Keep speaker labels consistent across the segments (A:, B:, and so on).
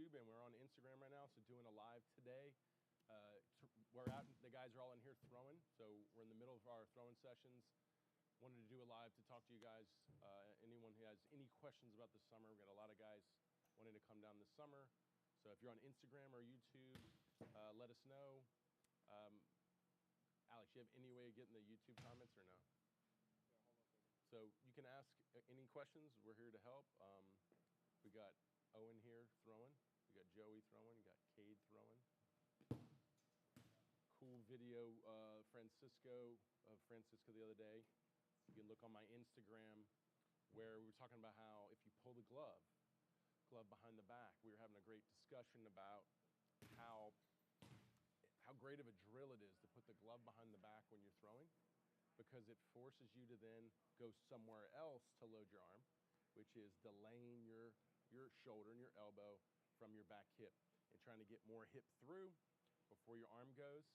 A: YouTube, and we're on Instagram right now, so doing a live today. The guys are all in here throwing, so we're in the middle of our throwing sessions. Wanted to do a live to talk to you guys. Anyone who has any questions about the summer, we've got a lot of guys wanting to come down this summer. So if you're on Instagram or YouTube, let us know. Alex, you have any way of getting the YouTube comments or no? So you can ask any questions. We're here to help. We got Owen here throwing. We got Joey throwing. We got Cade throwing. Cool video of Francisco the other day. You can look on my Instagram where we were talking about how if you pull the glove behind the back, we were having a great discussion about how great of a drill it is to put the glove behind the back when you're throwing, because it forces you to then go somewhere else to load your arm, which is delaying your shoulder and your elbow from your back hip and trying to get more hip through before your arm goes.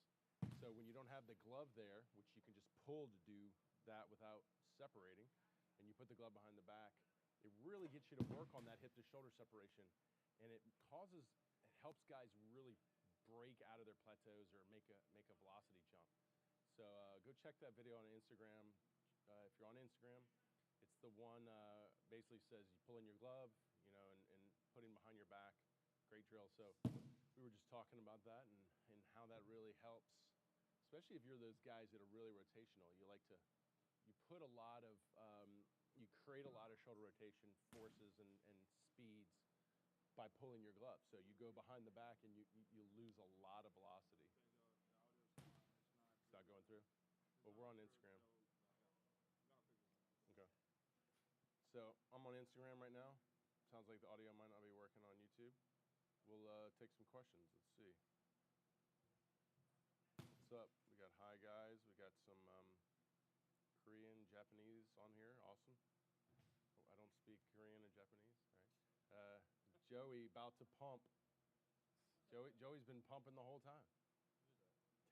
A: So when you don't have the glove there, which you can just pull to do that without separating, and you put the glove behind the back, it really gets you to work on that hip to shoulder separation, and it helps guys really break out of their plateaus or make a velocity jump. So go check that video on Instagram. If you're on Instagram, it's the one basically says you pull in your glove, and putting behind your back. Great drill. So we were just talking about that and how that really helps, especially if you're those guys that are really rotational. You create a lot of shoulder rotation forces and speeds by pulling your glove. So you go behind the back and you lose a lot of velocity. It's not going through? Well, we're on Instagram. Okay. So I'm on Instagram right now. Sounds like the audio might not be working on YouTube. We'll take some questions. Let's see. What's up? We got hi guys. We got some Korean, Japanese on here. Awesome. Oh, I don't speak Korean and Japanese. All right. Joey about to pump. Joey's been pumping the whole time.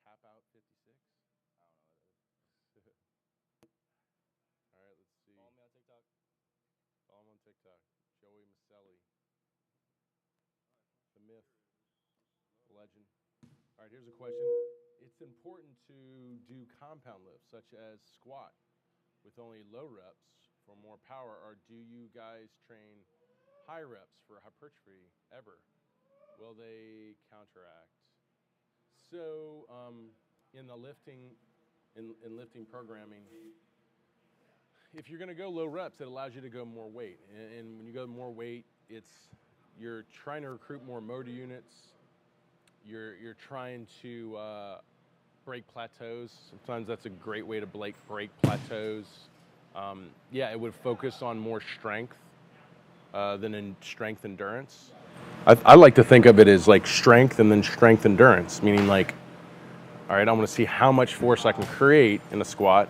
A: Tap out 56.
B: I don't know what that is.
A: All right, let's see.
B: Follow me on TikTok.
A: Follow him on TikTok. Joey Maselli. The myth. The legend. All right, here's a question. It's important to do compound lifts, such as squat, with only low reps for more power, or do you guys train high reps for hypertrophy ever? Will they counteract? So in the lifting programming, if you're going to go low reps, it allows you to go more weight. And when you go more weight, you're trying to recruit more motor units. You're trying to break plateaus. Sometimes that's a great way to break plateaus. It would focus on more strength than in strength endurance. I like to think of it as like strength and then strength endurance, meaning like, all right, I want to see how much force I can create in a squat,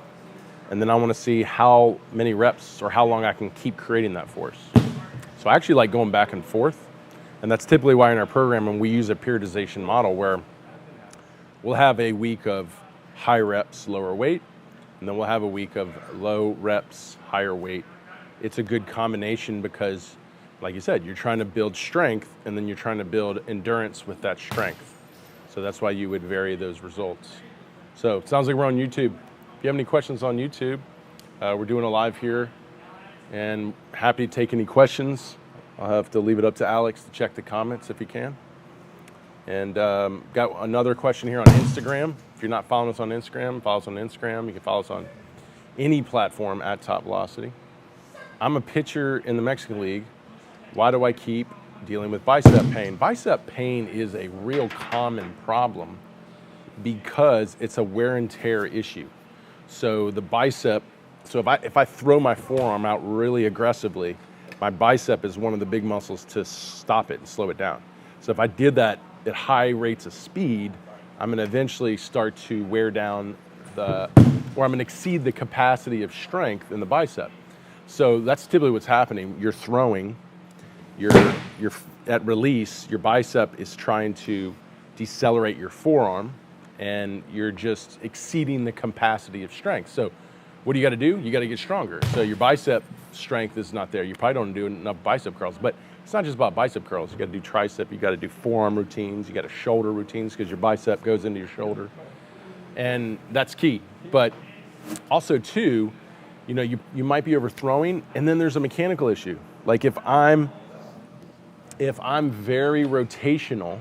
A: and then I want to see how many reps or how long I can keep creating that force. So I actually like going back and forth, and that's typically why in our program, when we use a periodization model where we'll have a week of high reps, lower weight, and then we'll have a week of low reps, higher weight. It's a good combination because, like you said, you're trying to build strength and then you're trying to build endurance with that strength. So that's why you would vary those results. So it sounds like we're on YouTube. If you have any questions on YouTube, we're doing a live here and happy to take any questions. I'll have to leave it up to Alex to check the comments if he can. And got another question here on Instagram. If you're not following us on Instagram, follow us on Instagram. You can follow us on any platform at TopVelocity. I'm a pitcher in the Mexican League. Why do I keep dealing with bicep pain? Bicep pain is a real common problem because it's a wear and tear issue. So the bicep, if I throw my forearm out really aggressively, my bicep is one of the big muscles to stop it and slow it down. So if I did that at high rates of speed, I'm going to eventually start to wear down I'm going to exceed the capacity of strength in the bicep. So that's typically what's happening. You're throwing, you're at release, your bicep is trying to decelerate your forearm, and you're just exceeding the capacity of strength. So what do you got to do? You got to get stronger. So your bicep strength is not there. You probably don't do enough bicep curls, but It's not just about bicep curls. You got to do tricep, you got to do forearm routines, you got to shoulder routines because your bicep goes into your shoulder. And that's key. But also too, you know, you might be overthrowing, and then there's a mechanical issue. Like if I'm very rotational,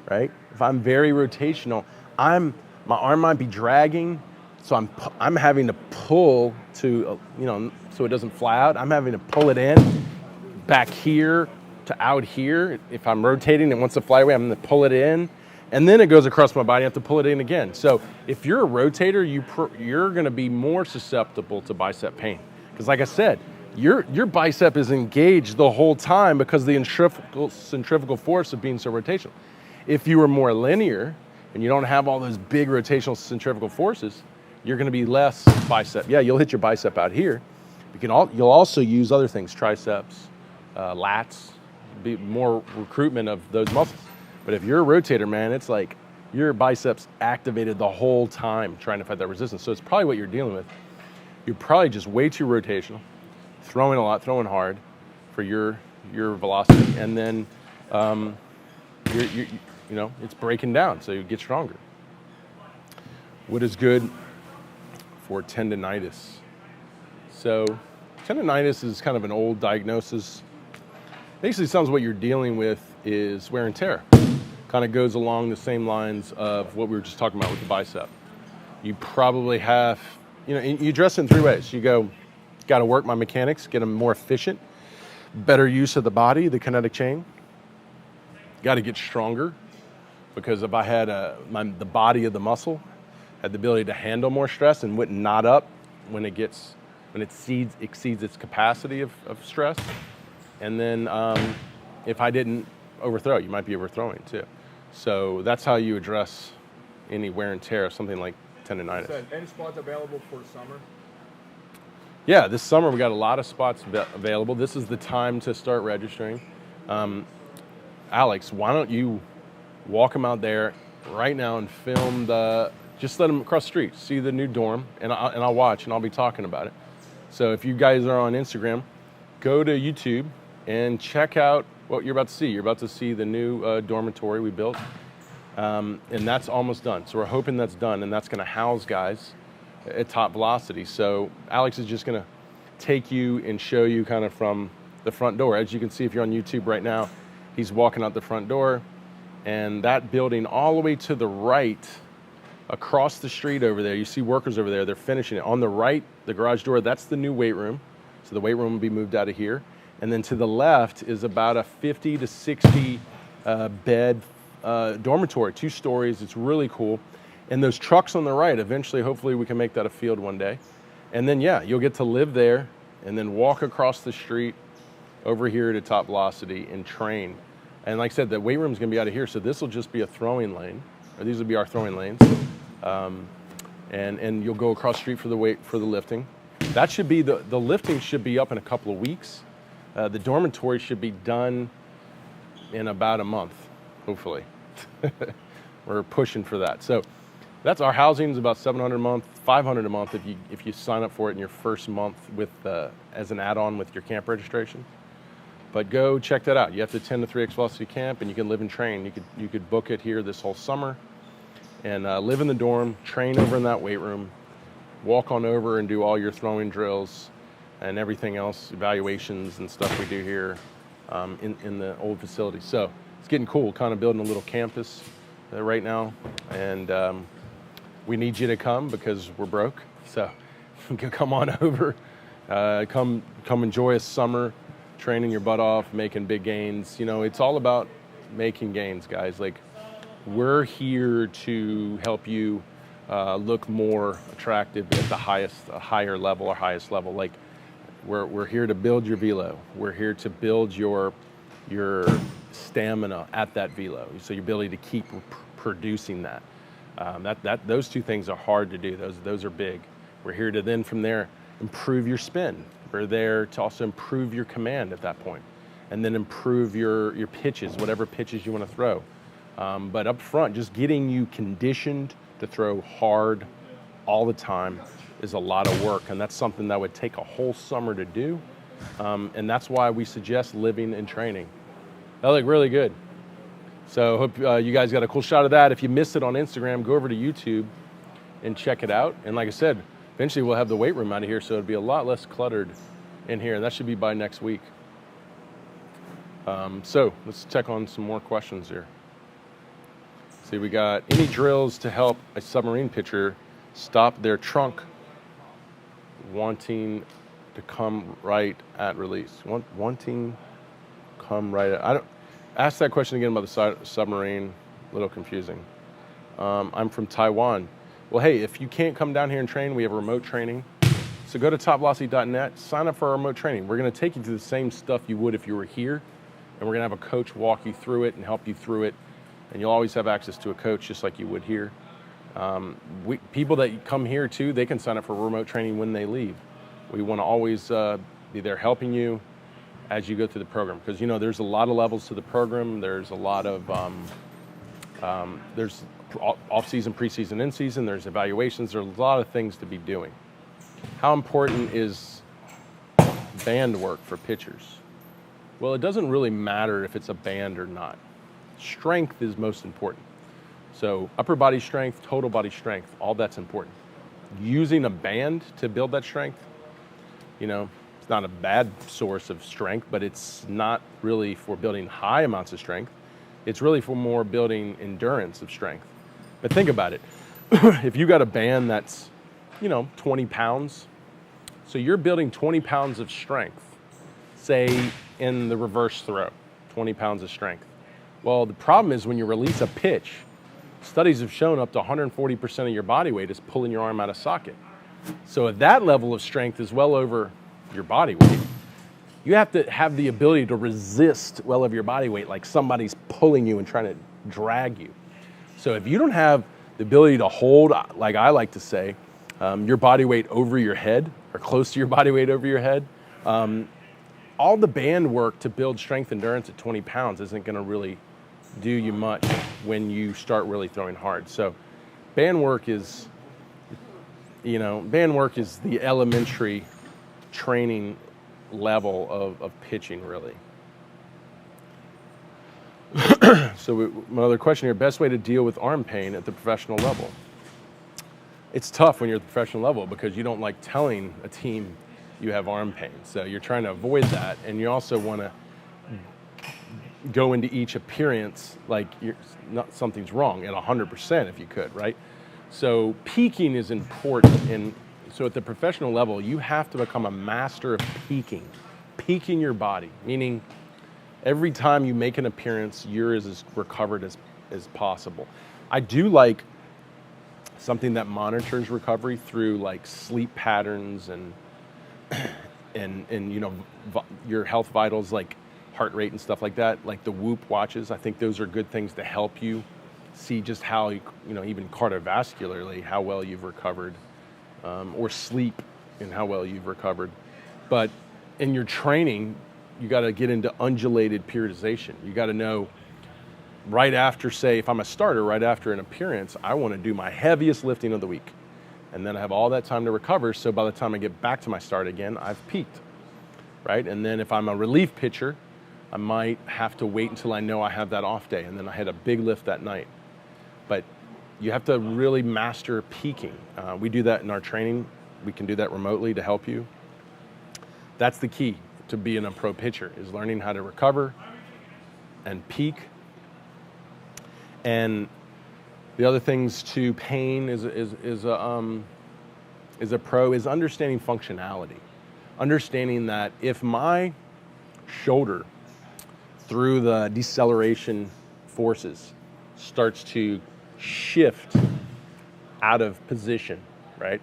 A: right? If I'm very rotational, my arm might be dragging, so I'm having to pull to, you know, so it doesn't fly out. I'm having to pull it in back here to out here. If I'm rotating and wants to fly away, I'm going to pull it in, and then it goes across my body. I have to pull it in again. So if you're a rotator, you're going to be more susceptible to bicep pain, because like I said, your bicep is engaged the whole time because of the centrifugal force of being so rotational. If you were more linear and you don't have all those big rotational centrifugal forces, you're going to be less bicep. Yeah, you'll hit your bicep out here. You'll also use other things, triceps, lats, be more recruitment of those muscles. But if you're a rotator, man, it's like your biceps activated the whole time trying to fight that resistance. So it's probably what you're dealing with. You're probably just way too rotational, throwing a lot, throwing hard for your velocity, and then you know, it's breaking down, so you get stronger. What is good for tendonitis? So tendonitis is kind of an old diagnosis. Basically, sounds what you're dealing with is wear and tear. Kind of goes along the same lines of what we were just talking about with the bicep. You probably have, you know, you address it in three ways. You got to work my mechanics, get them more efficient, better use of the body, the kinetic chain. Got to get stronger, because if I had the body of the muscle had the ability to handle more stress and wouldn't knot up when it exceeds its capacity of stress. And then if I didn't overthrow, you might be overthrowing too. So that's how you address any wear and tear of something like tendonitis.
B: So any spots available for summer?
A: Yeah, this summer we got a lot of spots available. This is the time to start registering. Alex, why don't you walk them out there right now and film just let them across the street, see the new dorm, and I'll watch and I'll be talking about it. So if you guys are on Instagram, go to YouTube and check out what you're about to see. You're about to see the new dormitory we built, and that's almost done. So we're hoping that's done, and that's going to house guys at TopVelocity. So Alex is just going to take you and show you kind of from the front door. As you can see, if you're on YouTube right now, he's walking out the front door, and that building all the way to the right, across the street over there, you see workers over there, they're finishing it. On the right, the garage door, that's the new weight room. So the weight room will be moved out of here. And then to the left is about a 50 to 60 bed dormitory, 2 stories. It's really cool. And those trucks on the right, eventually, hopefully we can make that a field one day. And then, yeah, you'll get to live there and then walk across the street over here to TopVelocity and train. And like I said, the weight room is going to be out of here, so this will just be a throwing lane, or these will be our throwing lanes. And you'll go across the street for the lifting. That should be the lifting should be up in a couple of weeks. The dormitory should be done in about a month, hopefully. We're pushing for that. So that's our housing is about $700 a month, $500 a month if you sign up for it in your first month with as an add-on with your camp registration. But go check that out. You have to attend the 3X Velocity Camp, and you can live and train. You could book it here this whole summer, and live in the dorm, train over in that weight room, walk on over and do all your throwing drills and everything else, evaluations and stuff we do here in the old facility. So it's getting cool, kind of building a little campus right now, and we need you to come because we're broke. So come on over, come enjoy a summer. Training your butt off, making big gains. You know, it's all about making gains, guys. Like, we're here to help you look more attractive at the higher level or highest level. Like, we're here to build your velo. We're here to build your stamina at that velo, so your ability to keep producing that. Those two things are hard to do. Those are big. We're here to then from there improve your spin. We're there to also improve your command at that point, and then improve your pitches, whatever pitches you want to throw. But up front, just getting you conditioned to throw hard all the time is a lot of work, and that's something that would take a whole summer to do. And that's why we suggest living and training. That looked really good. So hope you guys got a cool shot of that. If you missed it on Instagram, go over to YouTube and check it out. And like I said, eventually we'll have the weight room out of here, so it'll be a lot less cluttered in here. And that should be by next week. So let's check on some more questions here. See, we got any drills to help a submarine pitcher stop their trunk wanting to come right at release? Wanting come right at, I don't, ask that question again about the submarine, a little confusing. I'm from Taiwan. Well, hey, if you can't come down here and train, we have remote training. So go to TopVelocity.net, sign up for our remote training. We're gonna take you through the same stuff you would if you were here, and we're gonna have a coach walk you through it and help you through it. And you'll always have access to a coach just like you would here. People that come here too, they can sign up for remote training when they leave. We wanna always be there helping you as you go through the program. Because you know, there's a lot of levels to the program. There's a lot of, there's off-season, preseason, in-season, there's evaluations, there's a lot of things to be doing. How important is band work for pitchers? Well, it doesn't really matter if it's a band or not. Strength is most important. So upper body strength, total body strength, all that's important. Using a band to build that strength, you know, it's not a bad source of strength, but it's not really for building high amounts of strength. It's really for more building endurance of strength. But think about it. If you got a band that's, you know, 20 pounds, so you're building 20 pounds of strength, say in the reverse throw, 20 pounds of strength. Well, the problem is when you release a pitch, studies have shown up to 140% of your body weight is pulling your arm out of socket. So if that level of strength is well over your body weight, you have to have the ability to resist well over your body weight, like somebody's pulling you and trying to drag you. So if you don't have the ability to hold, like I like to say, your body weight over your head or close to your body weight over your head, all the band work to build strength endurance at 20 pounds isn't going to really do you much when you start really throwing hard. So band work is, you know, band work is the elementary training level of pitching, really. So my other question here, best way to deal with arm pain at the professional level? It's tough when you're at the professional level because you don't like telling a team you have arm pain. So you're trying to avoid that, and you also want to go into each appearance like something's wrong at 100% if you could, right? So peaking is important, and so at the professional level, you have to become a master of peaking your body, meaning every time you make an appearance, you're as recovered as possible. I do like something that monitors recovery through like sleep patterns and you know, your health vitals like heart rate and stuff like that, like the Whoop watches. I think those are good things to help you see just how, you know, even cardiovascularly, how well you've recovered, or sleep and how well you've recovered. But in your training, you got to get into undulated periodization. You got to know right after, say, if I'm a starter, right after an appearance, I want to do my heaviest lifting of the week. And then I have all that time to recover, so by the time I get back to my start again, I've peaked, right? And then if I'm a relief pitcher, I might have to wait until I know I have that off day, and then I had a big lift that night. But you have to really master peaking. We do that in our training. We can do that remotely to help you. That's the key to being a pro pitcher, is learning how to recover and peak. And the other things to pain is a pro is understanding functionality. Understanding that if my shoulder through the deceleration forces starts to shift out of position, right?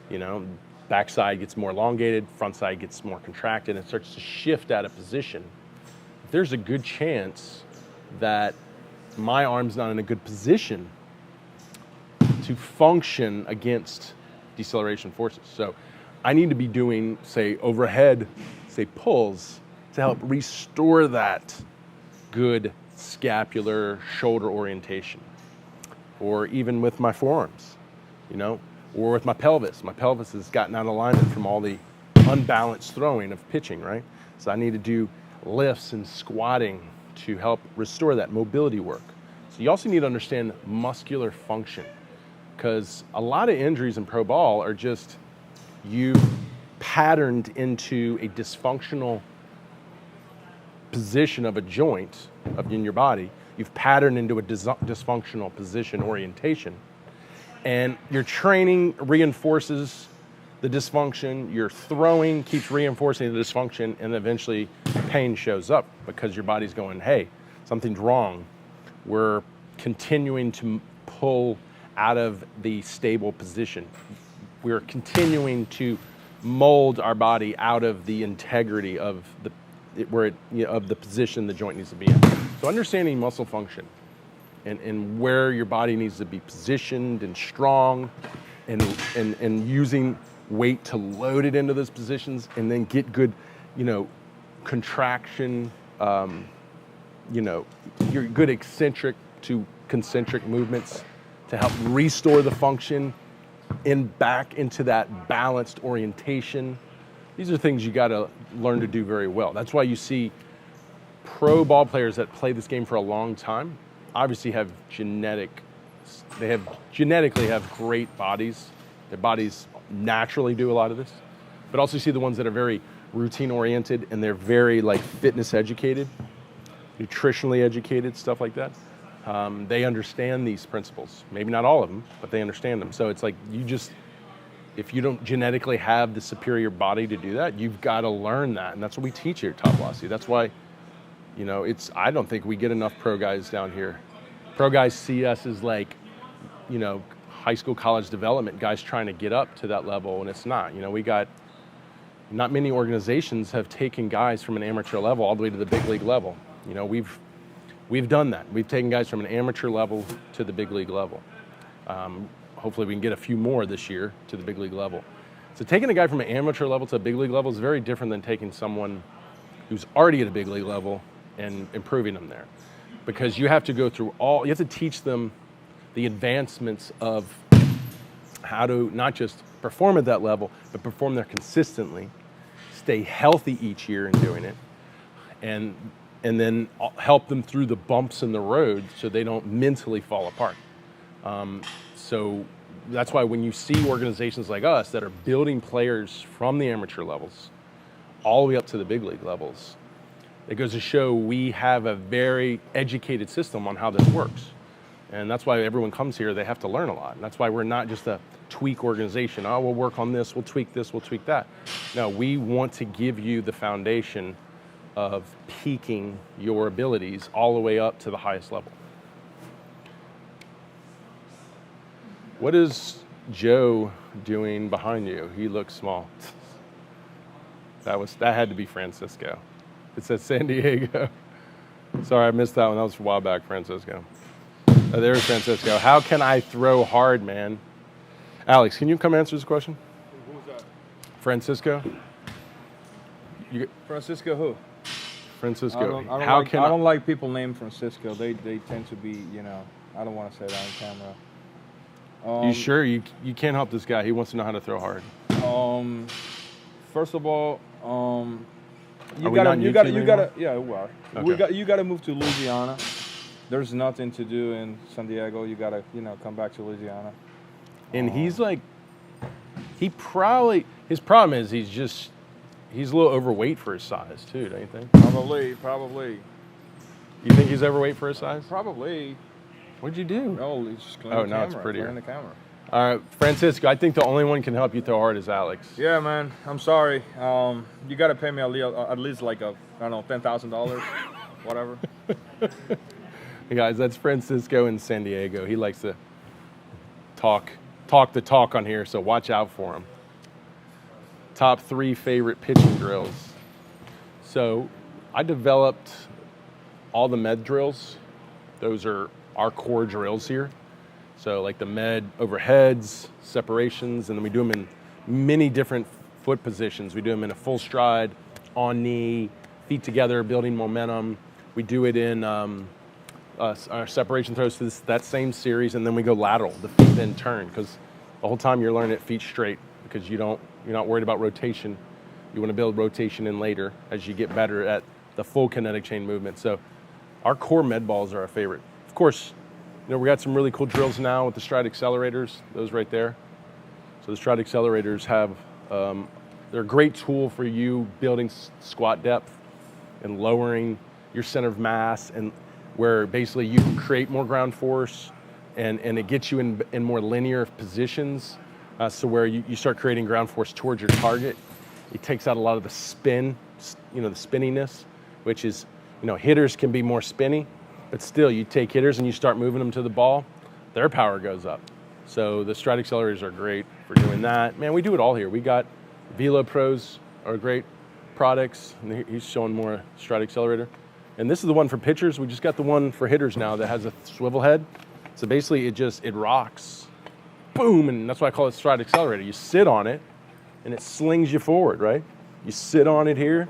A: You know, backside gets more elongated, front side gets more contracted, and it starts to shift out of position. There's a good chance that my arm's not in a good position to function against deceleration forces. So I need to be doing, say, overhead, say, pulls to help restore that good scapular shoulder orientation. Or even with my forearms, you know, or with my pelvis. My pelvis has gotten out of alignment from all the unbalanced throwing of pitching, right? So I need to do lifts and squatting to help restore that mobility work. So you also need to understand muscular function, because a lot of injuries in pro ball are just you patterned into a dysfunctional position of a joint in your body. You've patterned into a dysfunctional position orientation, and your training reinforces the dysfunction, your throwing keeps reinforcing the dysfunction, and eventually pain shows up because your body's going, hey, something's wrong. We're continuing to pull out of the stable position. We're continuing to mold our body out of the integrity of the position the joint needs to be in. So understanding muscle function and where your body needs to be positioned and strong, and using weight to load it into those positions, and then get good, contraction, your good eccentric to concentric movements to help restore the function back into that balanced orientation. These are things you got to learn to do very well. That's why you see pro ball players that play this game for a long time obviously genetically have great bodies. Their bodies naturally do a lot of this. But also see the ones that are very routine oriented and they're very fitness educated, nutritionally educated, stuff like that. They understand these principles. Maybe not all of them, but they understand them. So it's if you don't genetically have the superior body to do that, you've got to learn that. And that's what we teach here at TopVelocity. That's why, I don't think we get enough pro guys down here. Pro guys see us as high school, college development guys trying to get up to that level, and it's not. Not many organizations have taken guys from an amateur level all the way to the big league level. We've done that. We've taken guys from an amateur level to the big league level. Hopefully we can get a few more this year to the big league level. So taking a guy from an amateur level to a big league level is very different than taking someone who's already at a big league level and improving them there. Because you have to go through you have to teach them the advancements of how to not just perform at that level, but perform there consistently, stay healthy each year in doing it, and then help them through the bumps in the road so they don't mentally fall apart. So that's why when you see organizations like us that are building players from the amateur levels all the way up to the big league levels, it goes to show we have a very educated system on how this works. And that's why everyone comes here, they have to learn a lot. And that's why we're not just a tweak organization. Oh, we'll work on this, we'll tweak this, we'll tweak that. No, we want to give you the foundation of peaking your abilities all the way up to the highest level. What is Joe doing behind you? He looks small. That had to be Francisco. It says San Diego. Sorry, I missed that one. That was a while back, Francisco. Oh, there's Francisco. How can I throw hard, man? Alex, can you come answer this question?
B: Who's that?
A: Francisco?
B: Francisco who?
A: Francisco.
B: I don't like people named Francisco. They tend to be, I don't want to say that on camera.
A: You sure? You can't help this guy. He wants to know how to throw hard.
B: First of all, you gotta move to Louisiana. There's nothing to do in San Diego. You gotta, come back to Louisiana.
A: And he's his problem is he's a little overweight for his size too, don't you think?
B: Probably.
A: You think he's overweight for his size?
B: Probably.
A: What'd you do?
B: No, he's just cleaning the camera.
A: It's prettier.
B: Cleaning the camera.
A: All right, Francisco, I think the only one can help you throw hard is Alex.
B: Yeah, man. I'm sorry. You got to pay me at least $10,000, whatever.
A: Hey guys, that's Francisco in San Diego. He likes to talk the talk on here, so watch out for him. Top 3 favorite pitching drills. So I developed all the med drills. Those are our core drills here. So like the med overheads, separations, and then we do them in many different foot positions. We do them in a full stride, on knee, feet together, building momentum. We do it in our separation throws to that same series, and then we go lateral. The feet then turn, because the whole time you're learning it feet straight, because you're not worried about rotation You want to build rotation in later as you get better at the full kinetic chain movement. So our core med balls are our favorite. Of course, we got some really cool drills now with the stride accelerators, those right there. So the stride accelerators have, they're a great tool for you building squat depth and lowering your center of mass, and where basically you can create more ground force, and it gets you in more linear positions, so where you start creating ground force towards your target. It takes out a lot of the spin, the spinniness, which is, hitters can be more spinny, but still you take hitters and you start moving them to the ball, their power goes up. So the stride accelerators are great for doing that. Man, we do it all here. We got Velo Pros are great products, and he's showing more stride accelerator. And this is the one for pitchers. We just got the one for hitters now that has a swivel head. So basically it rocks, boom, and that's why I call it stride accelerator. You sit on it and it slings you forward, right? You sit on it here.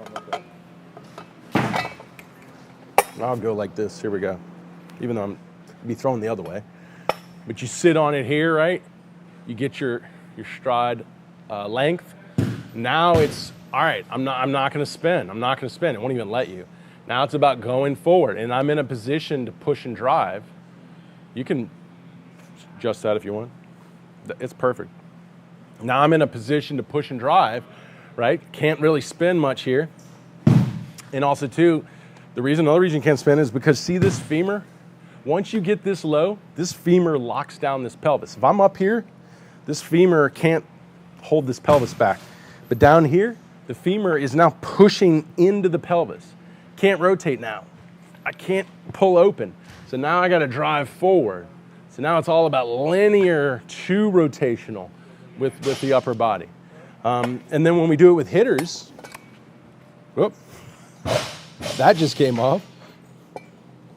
A: I'll go like this, here we go. Even though I'm be thrown the other way. But you sit on it here, right? You get your stride length. Now it's, all right, I'm not gonna spin. I'm not gonna spin, it won't even let you. Now it's about going forward, and I'm in a position to push and drive. You can adjust that if you want. It's perfect. Now I'm in a position to push and drive, right? Can't really spin much here. And also too, another reason you can't spin is because, see this femur? Once you get this low, this femur locks down this pelvis. If I'm up here, this femur can't hold this pelvis back. But down here, the femur is now pushing into the pelvis. Can't rotate now. I can't pull open. So now I gotta drive forward. So now it's all about linear to rotational with the upper body. And then when we do it with hitters, whoop, that just came off.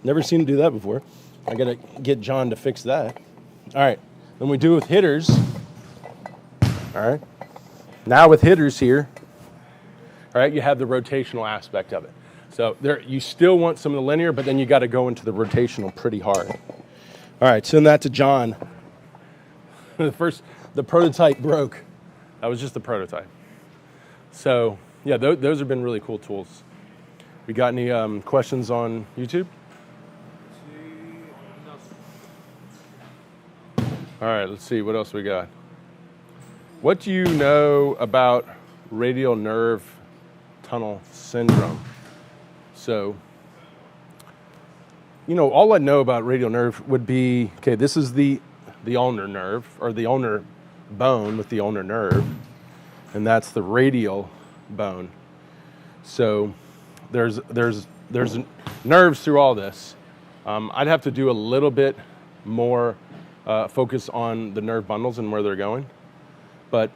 A: Never seen him do that before. I gotta get John to fix that. All right, then we do it with hitters. All right, now with hitters here, all right, you have the rotational aspect of it. So there, you still want some of the linear, but then you gotta go into the rotational pretty hard. All right, send that to John. The prototype broke. That was just the prototype. So yeah, those have been really cool tools. We got any questions on YouTube? All right, let's see, what else we got? What do you know about radial nerve tunnel syndrome? So, all I know about radial nerve would be, okay, this is the ulnar nerve, or the ulnar bone with the ulnar nerve, and that's the radial bone. So there's nerves through all this. I'd have to do a little bit more focus on the nerve bundles and where they're going. But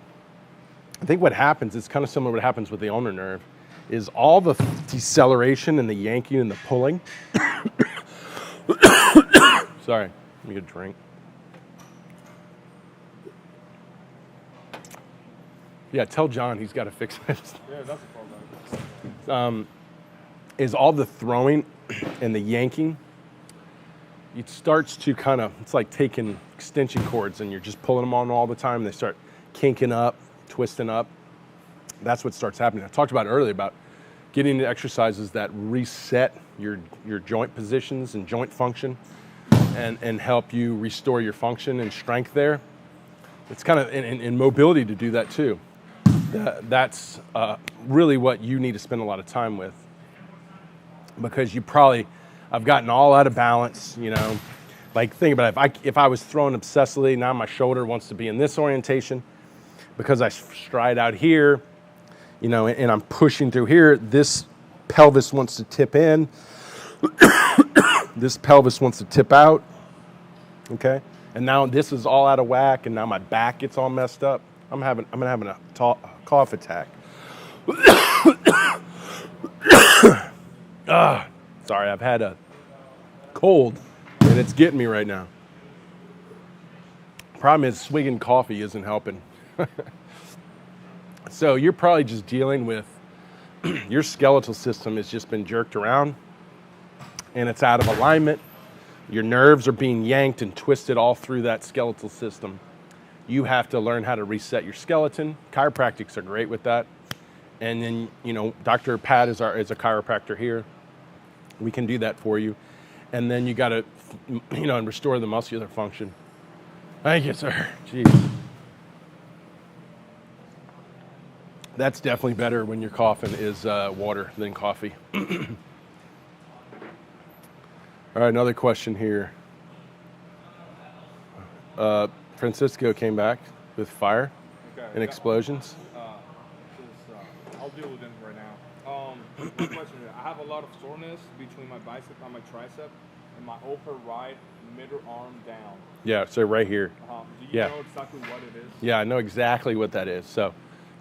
A: I think what happens is kind of similar to what happens with the ulnar nerve, is all the deceleration and the yanking and the pulling. Sorry, let me get a drink. Yeah, tell John he's got to fix this.
B: Yeah, that's a problem.
A: Is all the throwing and the yanking, it starts to kind of, it's like taking extension cords and you're just pulling them on all the time. They start kinking up, twisting up. That's what starts happening. I talked about it earlier about getting into exercises that reset your joint positions and joint function and help you restore your function and strength there. It's kind of in mobility to do that too. That's really what you need to spend a lot of time with, because I've gotten all out of balance, like think about it, if I was throwing obsessively, now my shoulder wants to be in this orientation because I stride out here, and I'm pushing through here, this pelvis wants to tip in, this pelvis wants to tip out, okay? And now this is all out of whack, and now my back gets all messed up. I'm having a cough attack. Sorry, I've had a cold, and it's getting me right now. Problem is, swigging coffee isn't helping. So you're probably just dealing with, your skeletal system has just been jerked around, and it's out of alignment. Your nerves are being yanked and twisted all through that skeletal system. You have to learn how to reset your skeleton. Chiropractics are great with that. And then, you know, Dr. Pat is a chiropractor here. We can do that for you. And then you got to, you know, and restore the muscular function. Thank you, sir. Jeez. That's definitely better when your coughing is water than coffee. All right, another question here. Francisco came back with fire and explosions.
B: I'll deal with them right now. One question here. I have a lot of soreness between my bicep and my tricep and my upper right middle arm down.
A: Yeah, so right here.
B: Do you know exactly what it is?
A: Yeah, I know exactly what that is. So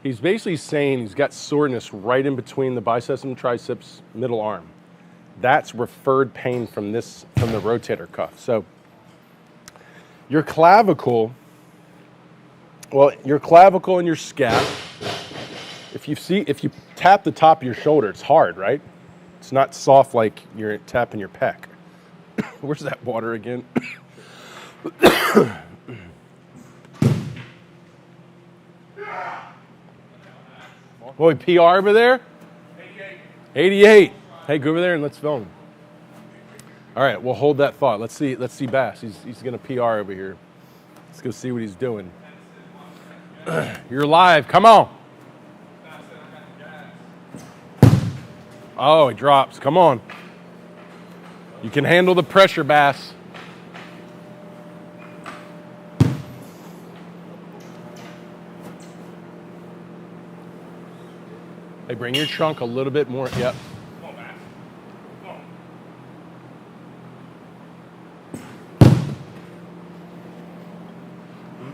A: he's basically saying he's got soreness right in between the biceps and triceps middle arm. That's referred pain from the rotator cuff. So your clavicle and your scap, if you tap the top of your shoulder, it's hard, right? It's not soft like you're tapping your pec. Where's that water again? Boy, PR over there? 88. Hey, go over there and let's film. All right, we'll hold that thought. Let's see Bass. He's going to PR over here. Let's go see what he's doing. You're live. Come on. Oh, it drops. Come on. You can handle the pressure, Bass. Hey, bring your trunk a little bit more. Yep.
B: Come on, Bass. Come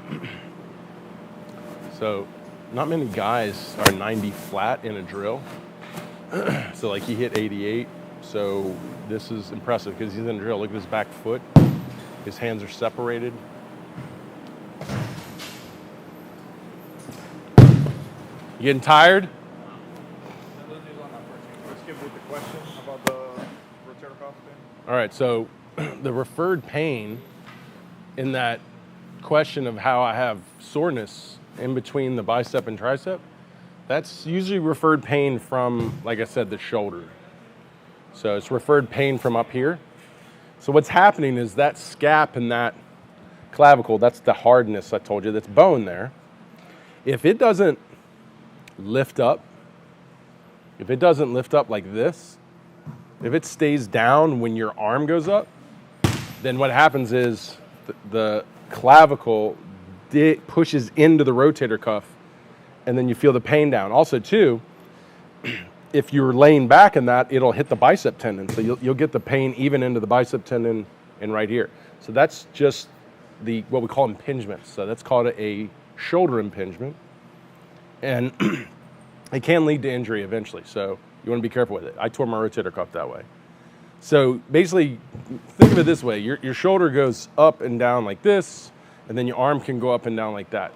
B: on.
A: So, not many guys are 90 flat in a drill. So, like, he hit 88. So, this is impressive because he's in a drill. Look at his back foot. His hands are separated. You getting tired?
B: Let's skip with the question about the rotator cuff thing.
A: All right, so the referred pain in that question of how I have soreness in between the bicep and tricep, that's usually referred pain from, like I said, the shoulder. So it's referred pain from up here. So what's happening is that scap and that clavicle, that's the hardness I told you, that's bone there. If it doesn't lift up like this, if it stays down when your arm goes up, then what happens is the clavicle pushes into the rotator cuff, and then you feel the pain down. Also, too, if you're laying back in that, it'll hit the bicep tendon. So you'll get the pain even into the bicep tendon and right here. So that's just what we call impingement. So that's called a shoulder impingement. And it can lead to injury eventually. So you want to be careful with it. I tore my rotator cuff that way. So basically, think of it this way. Your shoulder goes up and down like this, and then your arm can go up and down like that.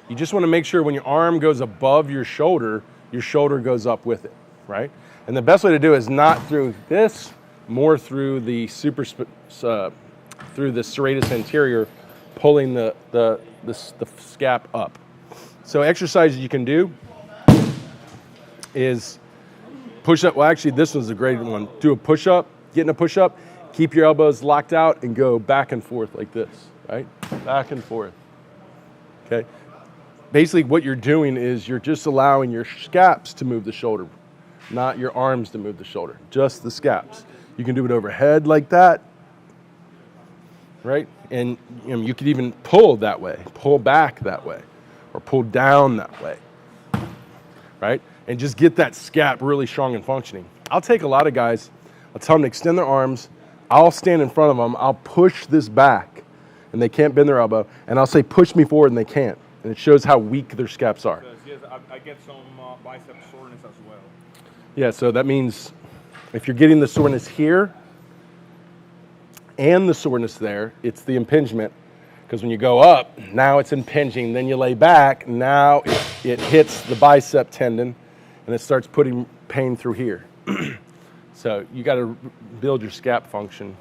A: You just want to make sure when your arm goes above your shoulder goes up with it, right? And the best way to do it is not through this, more through the through the serratus anterior, pulling the scap up. So exercises you can do is push up. Well, actually, this one's a great one. Do a push up, get in a push up, keep your elbows locked out, and go back and forth like this, right? Back and forth. Okay. Basically, what you're doing is you're just allowing your scaps to move the shoulder, not your arms to move the shoulder, just the scaps. You can do it overhead like that, right? And you could even pull that way, pull back that way, or pull down that way, right? And just get that scap really strong and functioning. I'll take a lot of guys, I'll tell them to extend their arms, I'll stand in front of them, I'll push this back, and they can't bend their elbow, and I'll say, push me forward, and they can't. And it shows how weak their scaps are.
B: Yes, I get some bicep soreness as well.
A: Yeah, so that means if you're getting the soreness here and the soreness there, it's the impingement. Because when you go up, now it's impinging. Then you lay back, now it hits the bicep tendon, and it starts putting pain through here. So you got to build your scap function.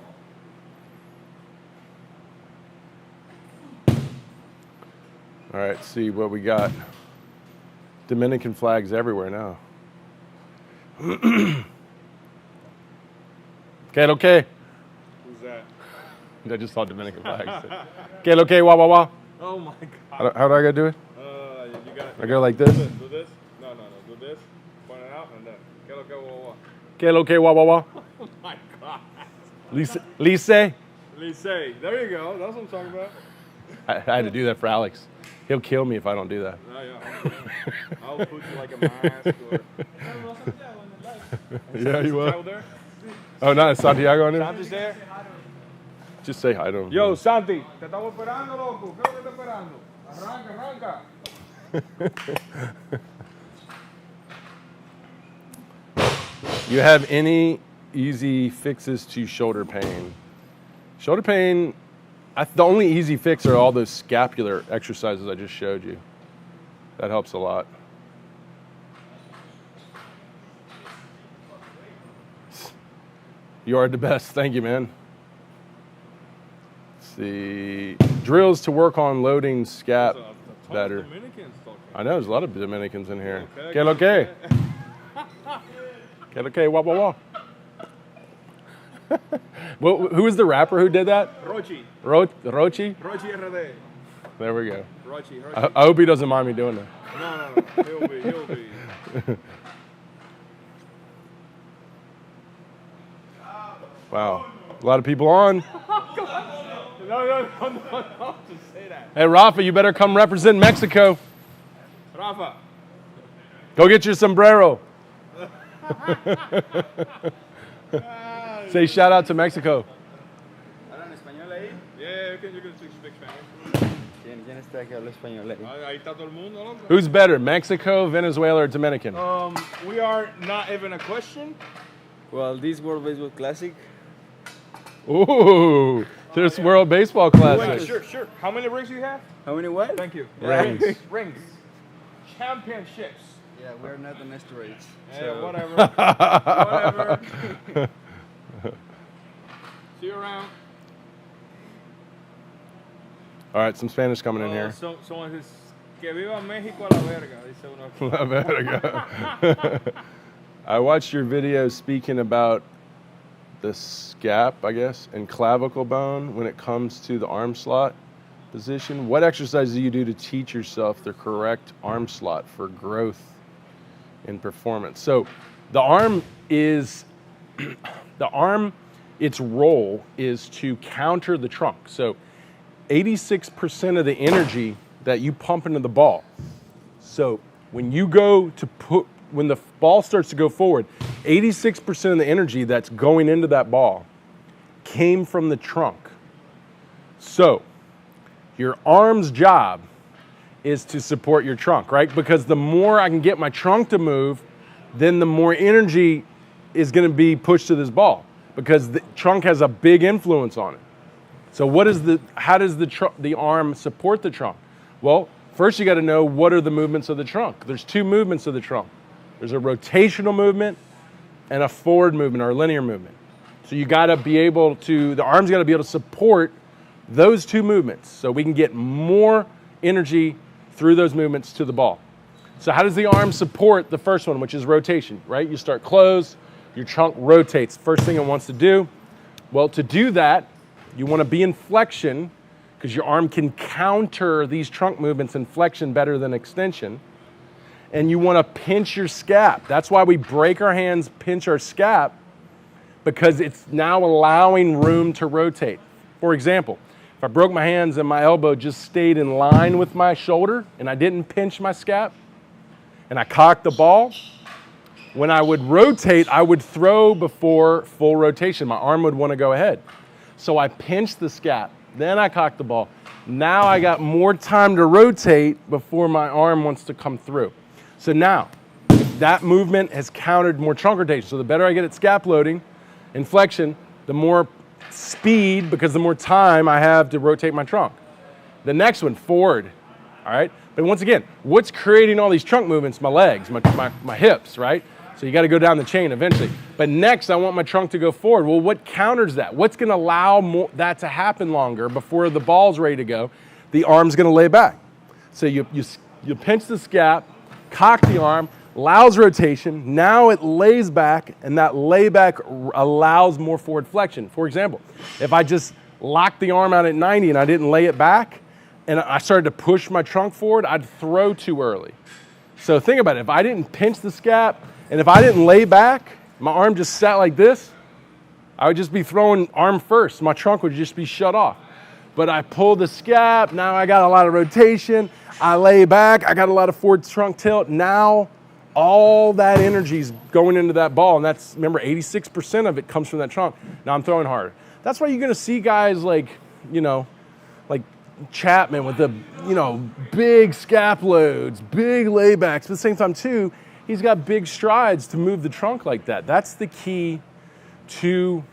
A: All right, see what we got. Dominican flags everywhere now. Que lo que?
B: Who's that?
A: I just saw Dominican flags. Que lo que, wah, wah, wah.
B: Oh my God.
A: How do I gotta do it?
B: You got it.
A: I go like this?
B: Do this. No. Do this. Point it out and then. Que lo que, wah, wah.
A: Que lo que, wah, wah, wah.
B: Oh my God.
A: Lise.
B: Lise. There you go. That's what I'm talking about.
A: I had to do that for Alex. He'll kill me if I don't do that.
B: Yeah. I'll put you like a mask or.
A: Yeah, you will.
B: There?
A: Oh, not Santiago on there?
B: Santi's there.
A: Just say hi to him.
B: Yo, Santi, te estamos esperando, loco. ¿Qué es lo que estás esperando? Arranca.
A: You have any easy fixes to shoulder pain? Shoulder pain, the only easy fix are all those scapular exercises I just showed you. That helps a lot. You are the best. Thank you, man. Let's see. Drills to work on loading scap better. I know, there's a lot of Dominicans in here. Que lo que? Que lo que? Wah, wah, wah. Well, who was the rapper who did that?
B: Rochi.
A: Rochi?
B: Rochi RD.
A: There we go.
B: Rochi.
A: I hope he doesn't mind me doing that.
B: No. He'll be.
A: Wow. A lot of people on.
B: No. Just say that.
A: Hey, Rafa, you better come represent Mexico.
B: Rafa.
A: Go get your sombrero. Say shout out to Mexico.
B: ¿Hablan español ahí? Yeah, you can speak Spanish.
C: ¿Quién está que habla español ahí?
B: Ahí está todo el mundo, loco.
A: Who's better, Mexico, Venezuela, or Dominican?
B: We are not even a question.
C: Well, this World Baseball Classic.
A: Ooh, there's World Baseball Classic.
B: Sure. How many rings do you have?
C: How many what?
B: Thank you.
A: Rings.
B: Rings. Championships.
C: Yeah, we're not on asteroids.
B: Yeah, whatever. See you around.
A: All right, some Spanish coming in here.
B: Someone says, que viva México a la verga, dice uno.
A: La verga. I watched your video speaking about the scap, I guess, and clavicle bone when it comes to the arm slot position. What exercises do you do to teach yourself the correct arm slot for growth in performance? So the arm is, its role is to counter the trunk. So 86% of the energy that you pump into the ball. So when you go to when the ball starts to go forward, 86% of the energy that's going into that ball came from the trunk. So your arm's job is to support your trunk, right? Because the more I can get my trunk to move, then the more energy is going to be pushed to this ball because the trunk has a big influence on it. So how does the arm support the trunk? Well, first you got to know what are the movements of the trunk. There's two movements of the trunk. There's a rotational movement and a forward movement or linear movement. So you got to be able to, the arm's got to be able to support those two movements so we can get more energy through those movements to the ball. So how does the arm support the first one, which is rotation, right? You start closed, your trunk rotates. First thing it wants to do, well, to do that, you want to be in flexion because your arm can counter these trunk movements in flexion better than extension. And you want to pinch your scap. That's why we break our hands, pinch our scap, because it's now allowing room to rotate. For example, if I broke my hands and my elbow just stayed in line with my shoulder and I didn't pinch my scap and I cocked the ball, when I would rotate, I would throw before full rotation. My arm would want to go ahead. So I pinched the scap, then I cocked the ball. Now I got more time to rotate before my arm wants to come through. So now, that movement has countered more trunk rotation. So the better I get at scap loading and flexion, the more speed, because the more time I have to rotate my trunk. The next one, forward, all right? But once again, what's creating all these trunk movements? My legs, my hips, right? So you got to go down the chain eventually. But next, I want my trunk to go forward. Well, what counters that? What's going to allow that to happen longer before the ball's ready to go? The arm's going to lay back. So you pinch the scap, cock the arm, allows rotation. Now it lays back, and that layback allows more forward flexion. For example, if I just locked the arm out at 90 and I didn't lay it back, and I started to push my trunk forward, I'd throw too early. So think about it. If I didn't pinch the scap, and if I didn't lay back, my arm just sat like this, I would just be throwing arm first. My trunk would just be shut off. But I pull the scap, now I got a lot of rotation, I lay back, I got a lot of forward trunk tilt. Now all that energy is going into that ball, and that's, remember, 86% of it comes from that trunk. Now I'm throwing harder. That's why you're gonna see guys like, you know, like Chapman with the, you know, big scap loads, big laybacks, but at the same time too, he's got big strides to move the trunk like that. That's the key to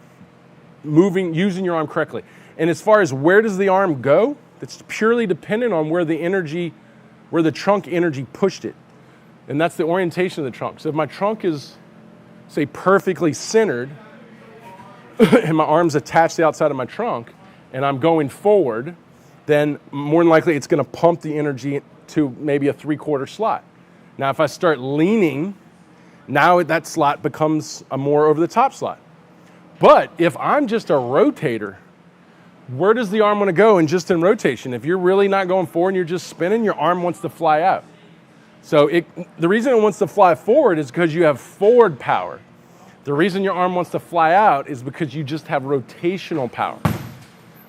A: using your arm correctly. And as far as where does the arm go, it's purely dependent on where the trunk energy pushed it. And that's the orientation of the trunk. So if my trunk is, say, perfectly centered, and my arm's attached to the outside of my trunk, and I'm going forward, then more than likely it's gonna pump the energy to maybe a 3/4 slot. Now if I start leaning, now that slot becomes a more over-the-top slot. But if I'm just a rotator, where does the arm want to go in rotation? If you're really not going forward and you're just spinning, your arm wants to fly out. So the reason it wants to fly forward is because you have forward power. The reason your arm wants to fly out is because you just have rotational power.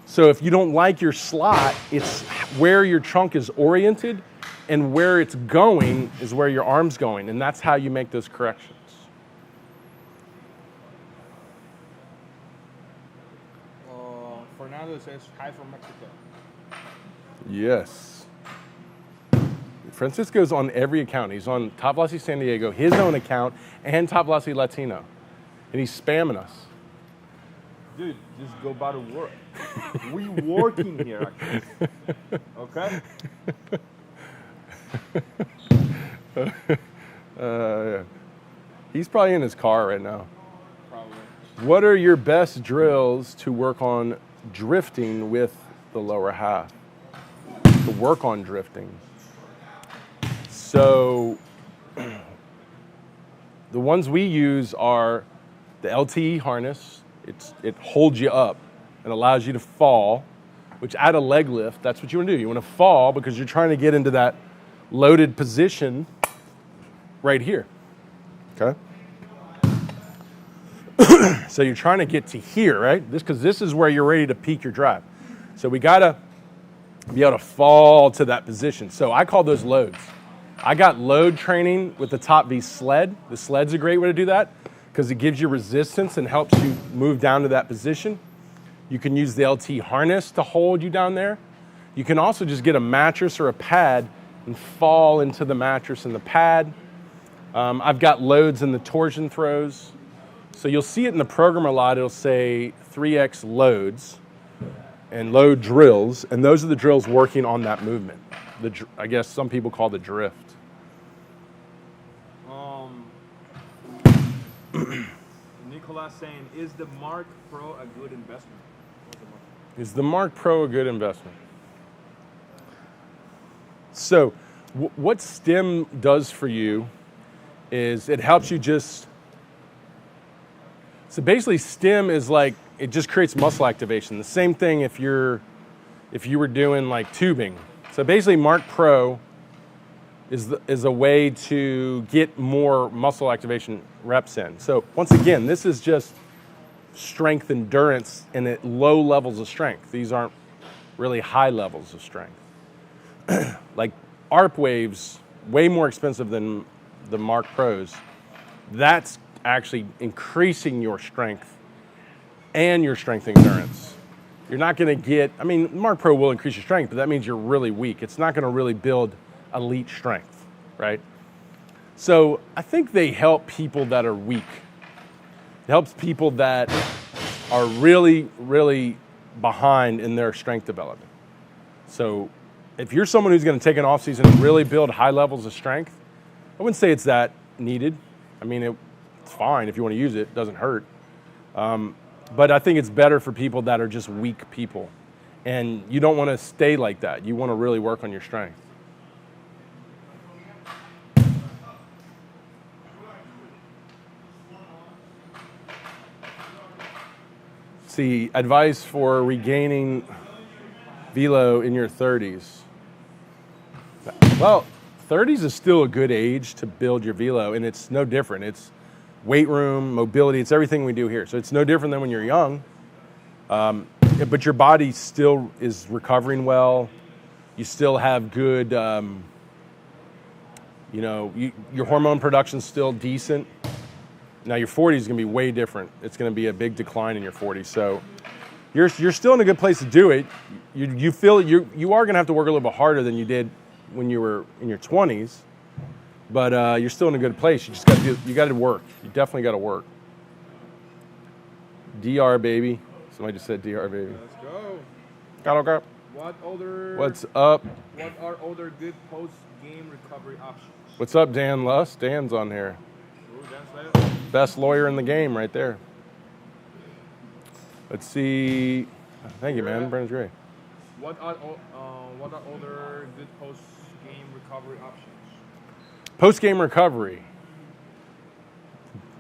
A: So if you don't like your slot, it's where your trunk is oriented, and where it's going is where your arm's going, and that's how you make those corrections.
B: Fernando says hi from Mexico.
A: Yes. Francisco's on every account. He's on TopVelocity San Diego, his own account, and TopVelocity Latino. And he's spamming us.
B: Dude, just go about to work. We working here, actually. Okay?
A: Yeah. He's probably in his car right now.
B: Probably.
A: What are your best drills to work on drifting with the lower half? To work on drifting. So the ones we use are the LTE harness. It holds you up and allows you to fall, which at a leg lift, that's what you want to do. You want to fall because you're trying to get into that loaded position right here, okay? So you're trying to get to here, right? Because this is where you're ready to peak your drive. So we gotta be able to fall to that position. So I call those loads. I got load training with the Top V sled. The sled's a great way to do that because it gives you resistance and helps you move down to that position. You can use the LT harness to hold you down there. You can also just get a mattress or a pad and fall into the mattress and the pad. I've got loads in the torsion throws. So you'll see it in the program a lot. It'll say 3X loads and load drills, and those are the drills working on that movement. I guess some people call the drift.
B: Nicolas saying, is the Mark Pro a good investment?
A: Is the Mark Pro a good investment? So what STEM does for you is it helps you so basically STEM is like, it just creates muscle activation. The same thing if you were doing like tubing. So basically Mark Pro is a way to get more muscle activation reps in. So once again, this is just strength endurance and at low levels of strength. These aren't really high levels of strength. Like ARP waves, way more expensive than the Mark Pros. That's actually increasing your strength and your strength endurance. You're not gonna get, I mean, Mark Pro will increase your strength, but that means you're really weak. It's not gonna really build elite strength, right? So I think they help people that are weak. It helps people that are really, really behind in their strength development. So if you're someone who's gonna take an off season and really build high levels of strength, I wouldn't say it's that needed. I mean, it's fine if you wanna use it, it doesn't hurt. But I think it's better for people that are just weak people. And you don't wanna stay like that. You wanna really work on your strength. see, advice for regaining velo in your 30s. Well, 30s is still a good age to build your velo, and it's no different. It's weight room, mobility, it's everything we do here. So it's no different than when you're young, but your body still is recovering well. You still have good, your hormone production's still decent. Now your 40s is gonna be way different. It's gonna be a big decline in your 40s. So you're still in a good place to do it. You feel you are gonna have to work a little bit harder than you did when you were in your 20s, but you're still in a good place. You just gotta work. You definitely gotta work. DR baby. Somebody just said DR baby.
B: Let's go.
A: Go. What's up?
B: What are other good post-game recovery options?
A: What's up, Dan Luss? Dan's on here.
B: Ooh, Dan Slater.
A: Best lawyer in the game right there. Let's see. Thank you, man. Brandon's great.
B: What are other good post-game recovery options?
A: Post-game recovery.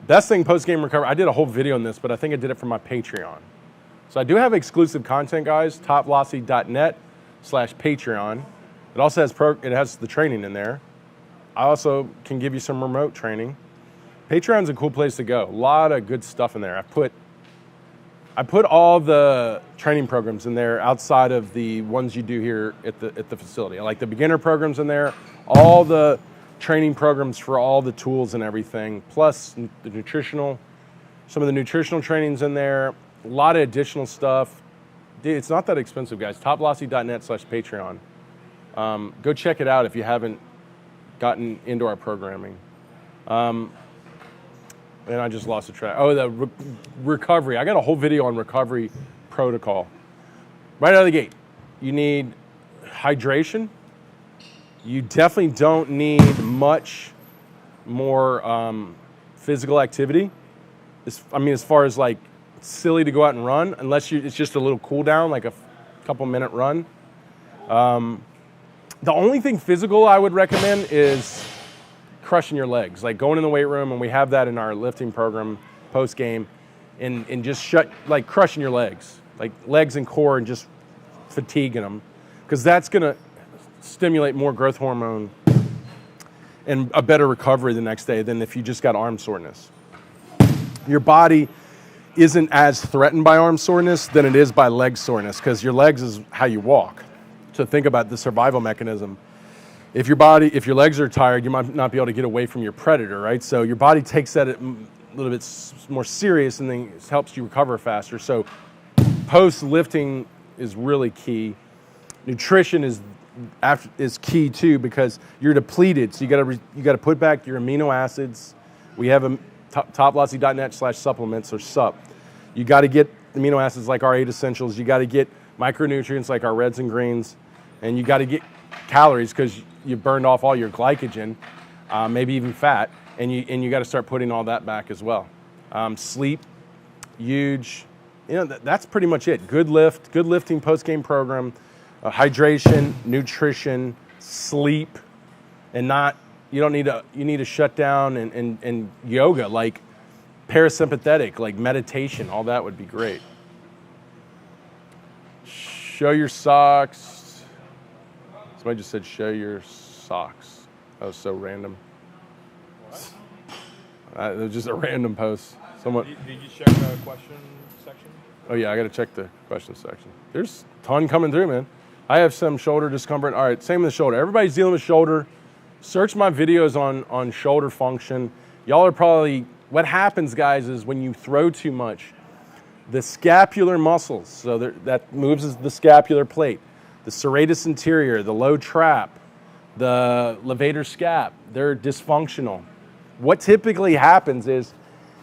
A: Best thing post-game recovery. I did a whole video on this, but I think I did it for my Patreon. So I do have exclusive content, guys. TopVelocity.net/Patreon. It also has the training in there. I also can give you some remote training. Patreon's a cool place to go. A lot of good stuff in there. I put all the training programs in there outside of the ones you do here at the facility. I like the beginner programs in there, all the training programs for all the tools and everything, plus the nutritional, some of the nutritional trainings in there, a lot of additional stuff. Dude, it's not that expensive, guys. TopVelocity.net/Patreon. Go check it out if you haven't gotten into our programming. And I just lost the track. Oh, the recovery. I got a whole video on recovery protocol. Right out of the gate, you need hydration. You definitely don't need much more physical activity. As far as like silly to go out and run, unless it's just a little cool down, like a couple minute run. The only thing physical I would recommend is crushing your legs, like going in the weight room, and we have that in our lifting program post game, and just crushing your legs, like legs and core, and just fatiguing them, because that's gonna stimulate more growth hormone and a better recovery the next day than if you just got arm soreness. Your body isn't as threatened by arm soreness than it is by leg soreness, because your legs is how you walk. So think about the survival mechanism. If your legs are tired, you might not be able to get away from your predator, right? So your body takes that a little bit more serious, and then it helps you recover faster. So post-lifting is really key. Nutrition is key too, because you're depleted. So you got to put back your amino acids. We have a TopVelocity.net/supplements or SUP. You got to get amino acids like our 8 essentials. You got to get micronutrients like our reds and greens, and you got to get calories because you burned off all your glycogen, maybe even fat, and you got to start putting all that back as well. Sleep, huge. That's pretty much it. Good lifting post-game program, hydration, nutrition, sleep, and you need to shut down and yoga, like parasympathetic, like meditation, all that would be great. Show your socks. Somebody just said show your socks. That was so random. What? It was just a random post.
B: Did you check the question section?
A: Oh yeah, I got to check the question section. There's a ton coming through, man. I have some shoulder discomfort. All right, same with the shoulder. Everybody's dealing with shoulder. Search my videos on shoulder function. Y'all are probably, what happens, guys, is when you throw too much, the scapular muscles, so that moves the scapular plate, the serratus anterior, the low trap, the levator scap, they're dysfunctional. What typically happens is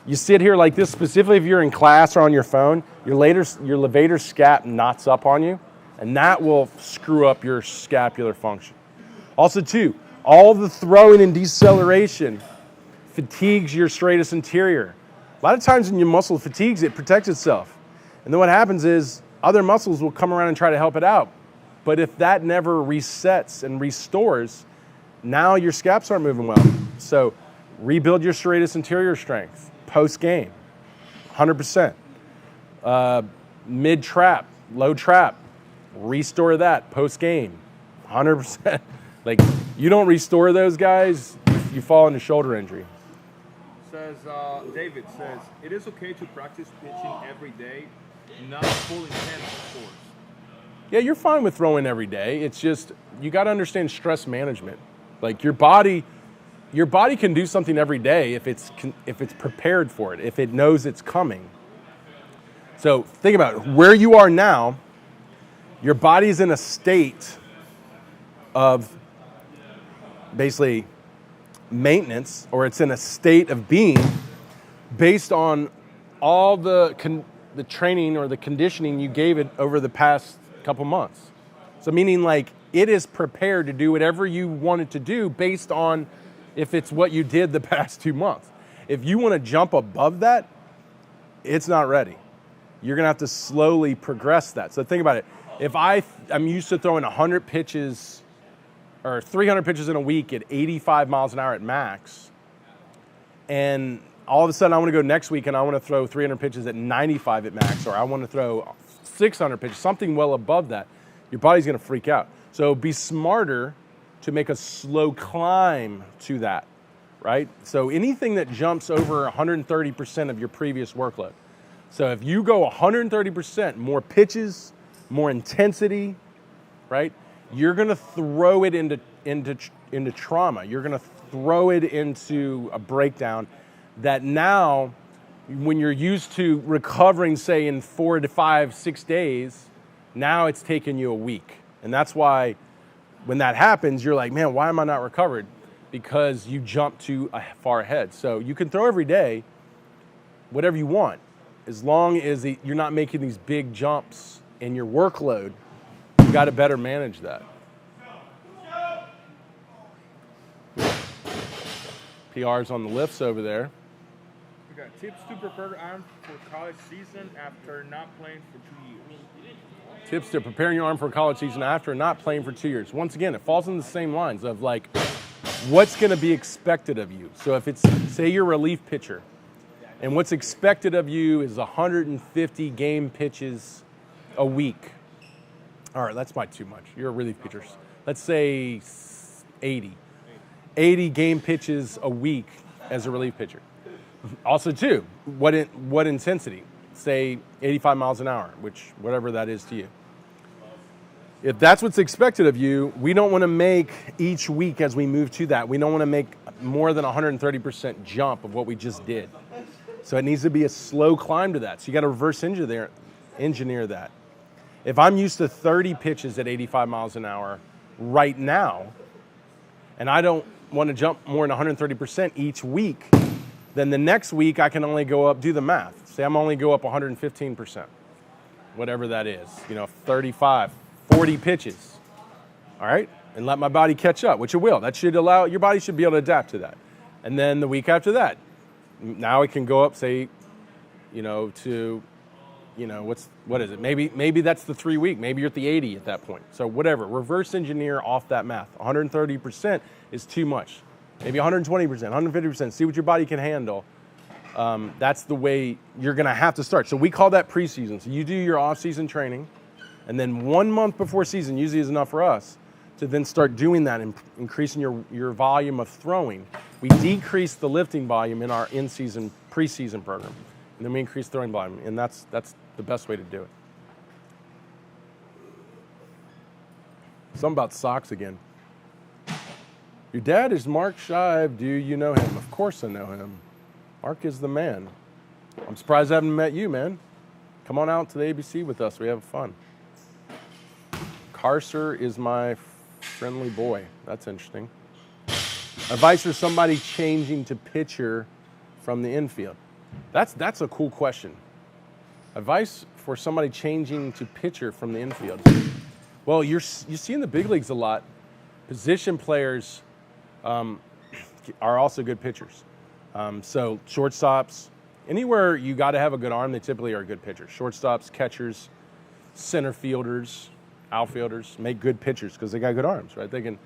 A: you sit here like this, specifically if you're in class or on your phone, your levator scap knots up on you, and that will screw up your scapular function. Also, too, all the throwing and deceleration fatigues your serratus anterior. A lot of times when your muscle fatigues, it protects itself. And then what happens is other muscles will come around and try to help it out. But if that never resets and restores, now your scaps aren't moving well. So rebuild your serratus anterior strength post-game, 100%. mid trap, low trap, restore that post game, 100%. Like, you don't restore those guys, you fall into shoulder injury.
B: David says, it is okay to practice pitching every day, not full intent, of course.
A: Yeah, you're fine with throwing every day. It's just, you got to understand stress management. Like, your body can do something every day if it's prepared for it, if it knows it's coming. So think about it. Where you are now, your body's in a state of basically maintenance, or it's in a state of being based on all the training or the conditioning you gave it over the past couple months. So meaning, like, it is prepared to do whatever you want it to do based on if it's what you did the past 2 months. If you want to jump above that, it's not ready. You're going to have to slowly progress that. So think about it. If I'm used to throwing 100 pitches or 300 pitches in a week at 85 miles an hour at max, and all of a sudden I want to go next week and I want to throw 300 pitches at 95 at max, or I want to throw 600 pitches, something well above that, your body's going to freak out. So be smarter to make a slow climb to that, right? So anything that jumps over 130% of your previous workload. So if you go 130%, more pitches, more intensity, right? You're going to throw it into trauma. You're going to throw it into a breakdown that now, when you're used to recovering, say, in 4 to 5, 6 days, now it's taking you a week. And that's why when that happens, you're like, man, why am I not recovered? Because you jumped too far ahead. So you can throw every day, whatever you want, as long as you're not making these big jumps in your workload. You got to better manage that. PR's on the lifts over there.
B: We got tips to prepare arm for college season after not playing for 2 years.
A: Tips to preparing your arm for a college season after not playing for 2 years. Once again, it falls in the same lines of, like, what's going to be expected of you. So if it's, say you're a relief pitcher, and what's expected of you is 150 game pitches a week. All right, that's not too much. You're a relief pitcher. Let's say 80 game pitches a week as a relief pitcher. Also, too, what intensity? Say 85 miles an hour, which whatever that is to you. If that's what's expected of you, we don't want to make each week as we move to that, we don't want to make more than 130% jump of what we just did. So it needs to be a slow climb to that. So you got to reverse engineer that. If I'm used to 30 pitches at 85 miles an hour right now, and I don't want to jump more than 130% each week, then the next week I can only go up, do the math. Say I'm only go up 115%, whatever that is, 35, 40 pitches, all right? And let my body catch up, which it will. That should allow, your body should be able to adapt to that. And then the week after that, now it can go up, say, to, what is it? Maybe that's the 3 week. Maybe you're at the 80 at that point. So whatever, reverse engineer off that math. 130% is too much. Maybe 120%, 150%. See what your body can handle. That's the way you're going to have to start. So we call that preseason. So you do your off-season training, and then 1 month before season usually is enough for us to then start doing that and increasing your volume of throwing. We decrease the lifting volume in our in-season, preseason program, and then we increase throwing volume, and that's the best way to do it. Something about socks again. Your dad is Mark Shive. Do you know him? Of course I know him. Mark is the man. I'm surprised I haven't met you, man. Come on out to the ABC with us. We have fun. Carcer is my friendly boy. That's interesting. Advice for somebody changing to pitcher from the infield. That's a cool question. Advice for somebody changing to pitcher from the infield. Well, you see in the big leagues a lot, position players are also good pitchers. So shortstops, anywhere you got to have a good arm, they typically are good pitchers. Shortstops, catchers, center fielders, outfielders make good pitchers because they got good arms, right? They can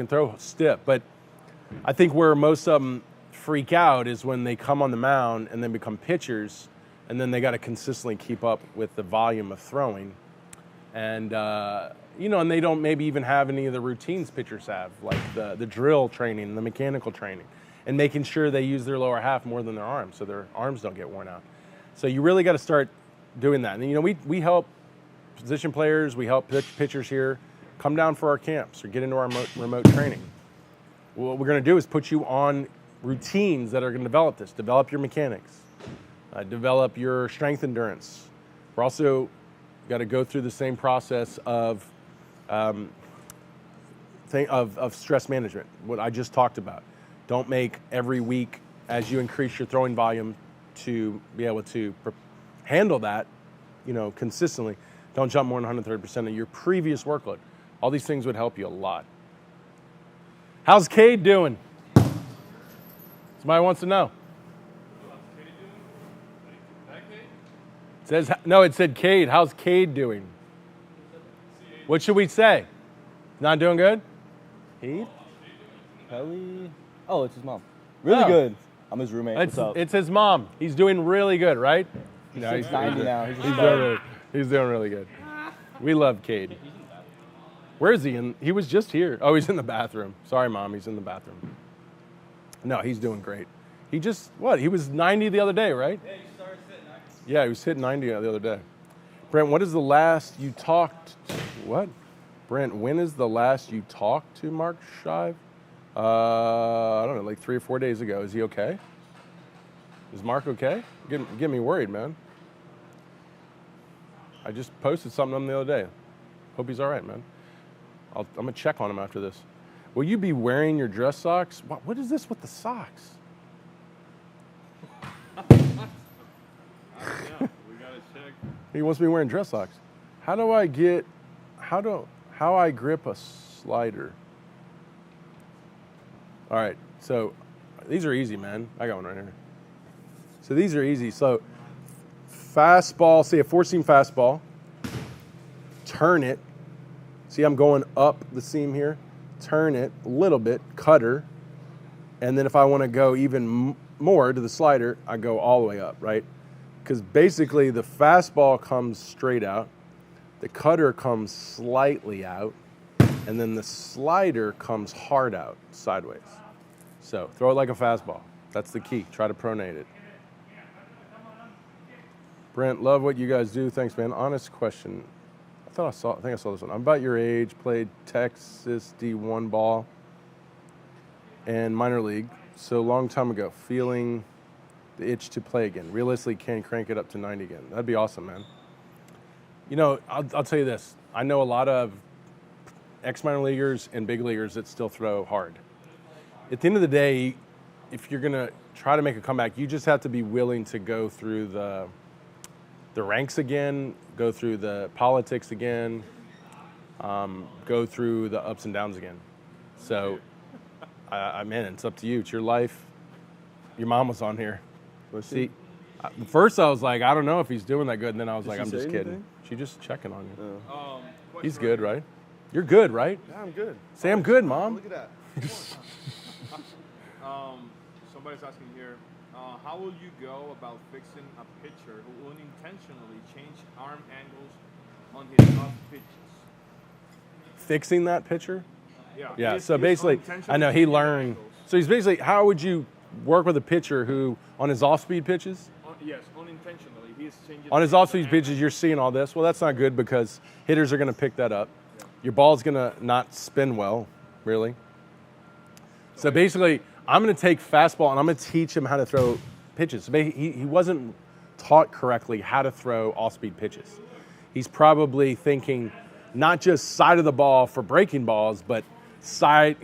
A: throw stiff. But I think where most of them freak out is when they come on the mound and then become pitchers and then they got to consistently keep up with the volume of throwing. And, and they don't maybe even have any of the routines pitchers have, like the drill training, the mechanical training, and making sure they use their lower half more than their arms so their arms don't get worn out. So you really got to start doing that. And, we help position players, we help pitchers here come down for our camps or get into our remote training. What we're going to do is put you on routines that are going to develop this, develop your mechanics, develop your strength endurance. We're also got to go through the same process of stress management, what I just talked about. Don't make every week, as you increase your throwing volume, to be able to handle that, consistently. Don't jump more than 130% of your previous workload. All these things would help you a lot. How's Cade doing? Somebody wants to know. It said Cade. How's Cade doing? What should we say? Not doing good?
D: Cade? Kelly? Oh, it's his mom. Really good. I'm his roommate. What's up?
A: It's his mom. He's doing really good, right?
D: He's 690 now.
A: He's doing really good. We love Cade. Where is he? He was just here. Oh, he's in the bathroom. Sorry, Mom. He's in the bathroom. No, he's doing great. He was 90 the other day, right?
D: Yeah, he started sitting.
A: Yeah, he was hitting 90 the other day. Brent, what is the last you talked to? What? Brent, when is the last you talked to Mark Shive? I don't know, like 3 or 4 days ago. Is he okay? Is Mark okay? Get me worried, man. I just posted something on him the other day. Hope he's all right, man. I'm going to check on him after this. Will you be wearing your dress socks? What is this with the socks?
B: We gotta check.
A: He wants me wearing dress socks. How I grip a slider? All right, so these are easy, man. I got one right here. So these are easy. So fastball, say a 4-seam fastball, turn it. See, I'm going up the seam here. Turn it a little bit, cutter, and then if I want to go even more to the slider, I go all the way up, right? Because basically the fastball comes straight out, the cutter comes slightly out, and then the slider comes hard out, sideways. So throw it like a fastball. That's the key. Try to pronate it. Brent, love what you guys do. Thanks, man. Honest question. I think I saw this one. I'm about your age, played Texas D1 ball and minor league. So long time ago, feeling the itch to play again. Realistically, can crank it up to 90 again. That'd be awesome, man. I'll tell you this. I know a lot of ex-minor leaguers and big leaguers that still throw hard. At the end of the day, if you're going to try to make a comeback, you just have to be willing to go through the ranks again, go through the politics again, go through the ups and downs again. So, it's up to you. It's your life. Your mom was on here. See, first I was like, I don't know if he's doing that good, and then I was like, I'm just kidding. She just checking on you. He's good, right? You're good, right?
D: Yeah, I'm good.
A: Say I'm good, Mom.
D: Look at that.
B: Somebody's asking here, how will you go about fixing a pitcher who unintentionally change arm angles on his off pitches?
A: Fixing that pitcher? Yeah. So
B: He's
A: basically,
B: unintentionally
A: I know he
B: changing
A: learned.
B: angles.
A: So he's basically, how would you work with a pitcher who, on his off-speed pitches?
B: Yes, unintentionally. He's changing
A: On his off-speed pitches, you're seeing all this. Well, that's not good because hitters are going to pick that up. Your ball's going to not spin well, really. So basically, I'm going to take fastball and I'm going to teach him how to throw pitches. He wasn't taught correctly how to throw off-speed pitches. He's probably thinking not just side of the ball for breaking balls, but side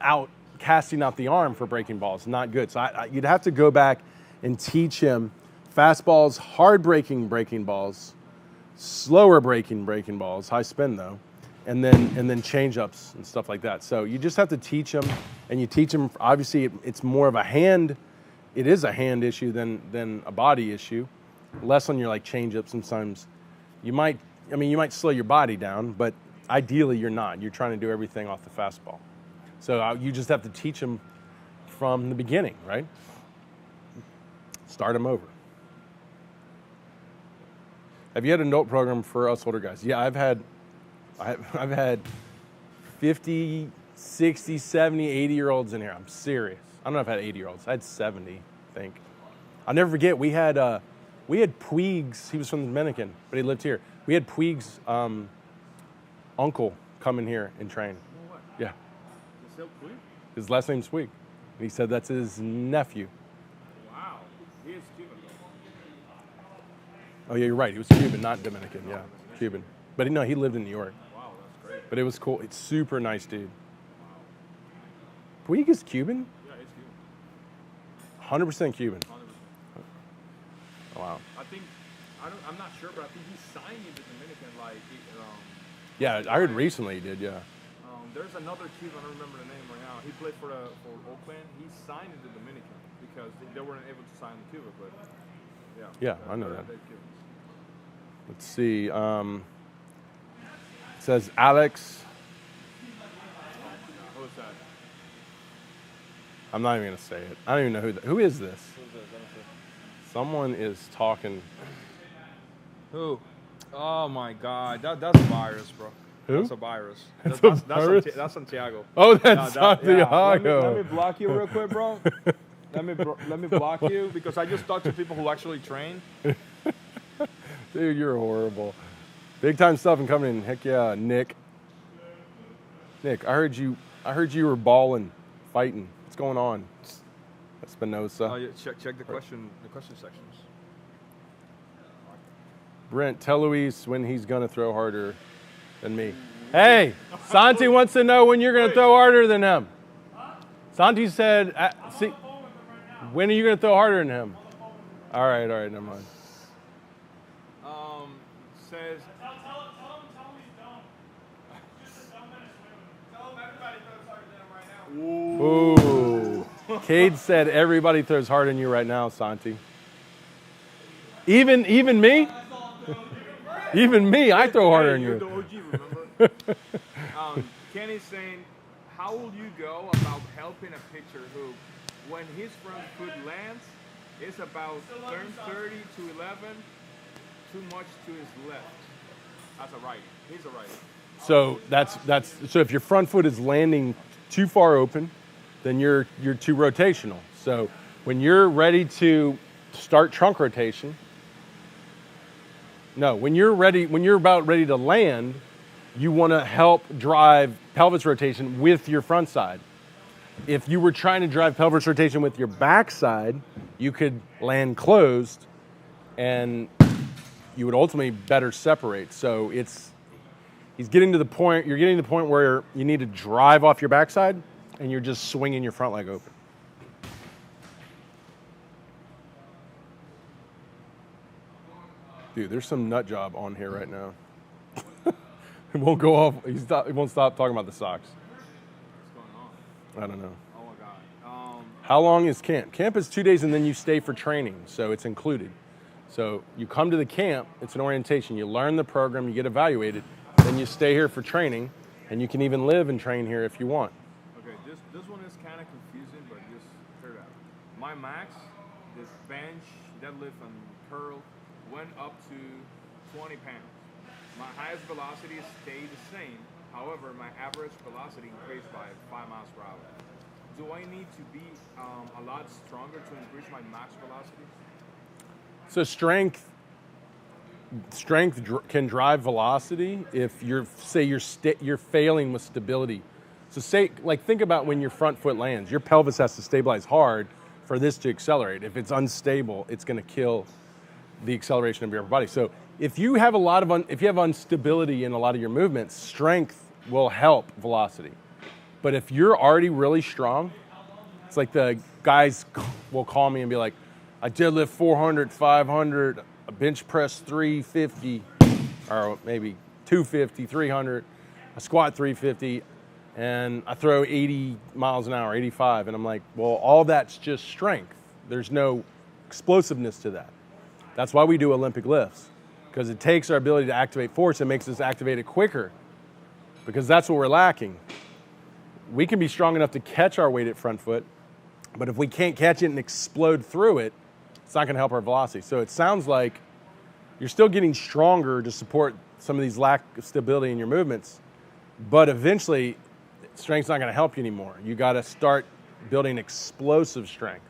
A: out, casting out the arm for breaking balls. Not good. So you'd have to go back and teach him fastballs, hard breaking balls, slower breaking balls, high spin though, and then change ups and stuff like that. So you just have to teach him, and you teach him. Obviously, it's more of a hand. It is a hand issue than a body issue. Less on your like change ups. Sometimes you might slow your body down, but ideally you're not. You're trying to do everything off the fastball. So you just have to teach him from the beginning, right? Start him over. Have you had an adult program for us older guys? Yeah, I've had 50, 60, 70, 80-year-olds in here. I'm serious. I don't know if I had 80-year-olds. I had 70, I think. I'll never forget, we had Puig's, he was from the Dominican, but he lived here. We had Puig's uncle come in here and train.
B: Oh, what?
A: Yeah.
B: Is that Puig?
A: His last name's Puig. And he said that's his nephew.
B: Wow. He is Cuban, though.
A: Oh, yeah, you're right. He was Cuban, not Dominican. Yeah, Cuban. But no, he lived in New York.
B: Wow, that's great.
A: But it was cool. It's super nice, dude. Puig is Cuban?
B: Yeah, he's Cuban.
A: 100% Cuban.
B: 100%.
A: Oh, wow.
B: I'm not sure, but I think he signed in the Dominican, like,
A: Yeah, I heard recently he did, yeah.
B: there's another Cuban, I don't remember the name right now. He played for Oakland. He signed in the Dominican because they weren't able to sign in Cuba, but yeah.
A: Yeah, I know that.
B: They're Cubans.
A: Let's see. It says Alex.
B: Who is that?
A: I'm not even going to say it. I don't even know who is this?
B: Who is that? Let me see.
A: Someone is talking.
B: Who? Oh my God, that's a virus, bro.
A: Who?
B: That's a virus.
A: That's a virus?
B: That's Santiago.
A: Oh, that's
B: Yeah.
A: Santiago.
B: Let me block you real quick, bro. let me block you because I just talked to people who actually train.
A: Dude, you're horrible. Big time stuff in coming in. Heck yeah, Nick. Nick, I heard you were balling, fighting. What's going on? Espinosa.
B: Oh, yeah, check the question sections.
A: Brent, tell Luis when he's gonna throw harder than me. Hey, Santi wants to know when you're gonna throw harder than him. Santi said, see, when are you gonna throw harder than him? All right, never mind.
B: Says.
E: Tell him he's dumb. Just a dumb minute. Tell him everybody throws harder than him right now.
A: Ooh. Cade said everybody throws harder than you right now, Santi. Even me? Even me, I throw harder than
B: You're
A: you.
B: the OG, remember? Kenny's saying, how will you go about helping a pitcher who, when his front foot lands, is about 30 to 11, too much to his left? That's a righty. He's a righty.
A: So so if your front foot is landing too far open, then you're too rotational. So when you're ready to start trunk rotation, when you're about ready to land, you want to help drive pelvis rotation with your front side. If you were trying to drive pelvis rotation with your backside, you could land closed and you would ultimately better separate. So you're getting to the point where you need to drive off your backside and you're just swinging your front leg open. Dude, there's some nut job on here right now. It won't go off. He won't stop talking about the socks.
B: What's going on?
A: I don't know.
B: Oh my God.
A: How long is camp? Camp is 2 days and then you stay for training, so it's included. So you come to the camp, it's an orientation. You learn the program, you get evaluated, then you stay here for training, and you can even live and train here if you want.
B: Okay, this one is kind of confusing, but just hear it out. My max, this bench, deadlift, and curl went up to 20 pounds. My highest velocity stayed the same. However, my average velocity increased by 5 miles per hour. Do I need to be a lot stronger to increase my max velocity?
A: So strength can drive velocity if you're failing with stability. So think about when your front foot lands. Your pelvis has to stabilize hard for this to accelerate. If it's unstable, it's going to kill the acceleration of your upper body. So if you have instability in a lot of your movements, strength will help velocity. But if you're already really strong, it's like the guys will call me and be like, I deadlift 400, 500, a bench press 350, or maybe 250, 300, I squat 350, and I throw 80 miles an hour, 85. And I'm like, well, all that's just strength. There's no explosiveness to that. That's why we do Olympic lifts, because it takes our ability to activate force and makes us activate it quicker, because that's what we're lacking. We can be strong enough to catch our weight at front foot, but if we can't catch it and explode through it, it's not going to help our velocity. So it sounds like you're still getting stronger to support some of these lack of stability in your movements, but eventually strength's not going to help you anymore. You got to start building explosive strength.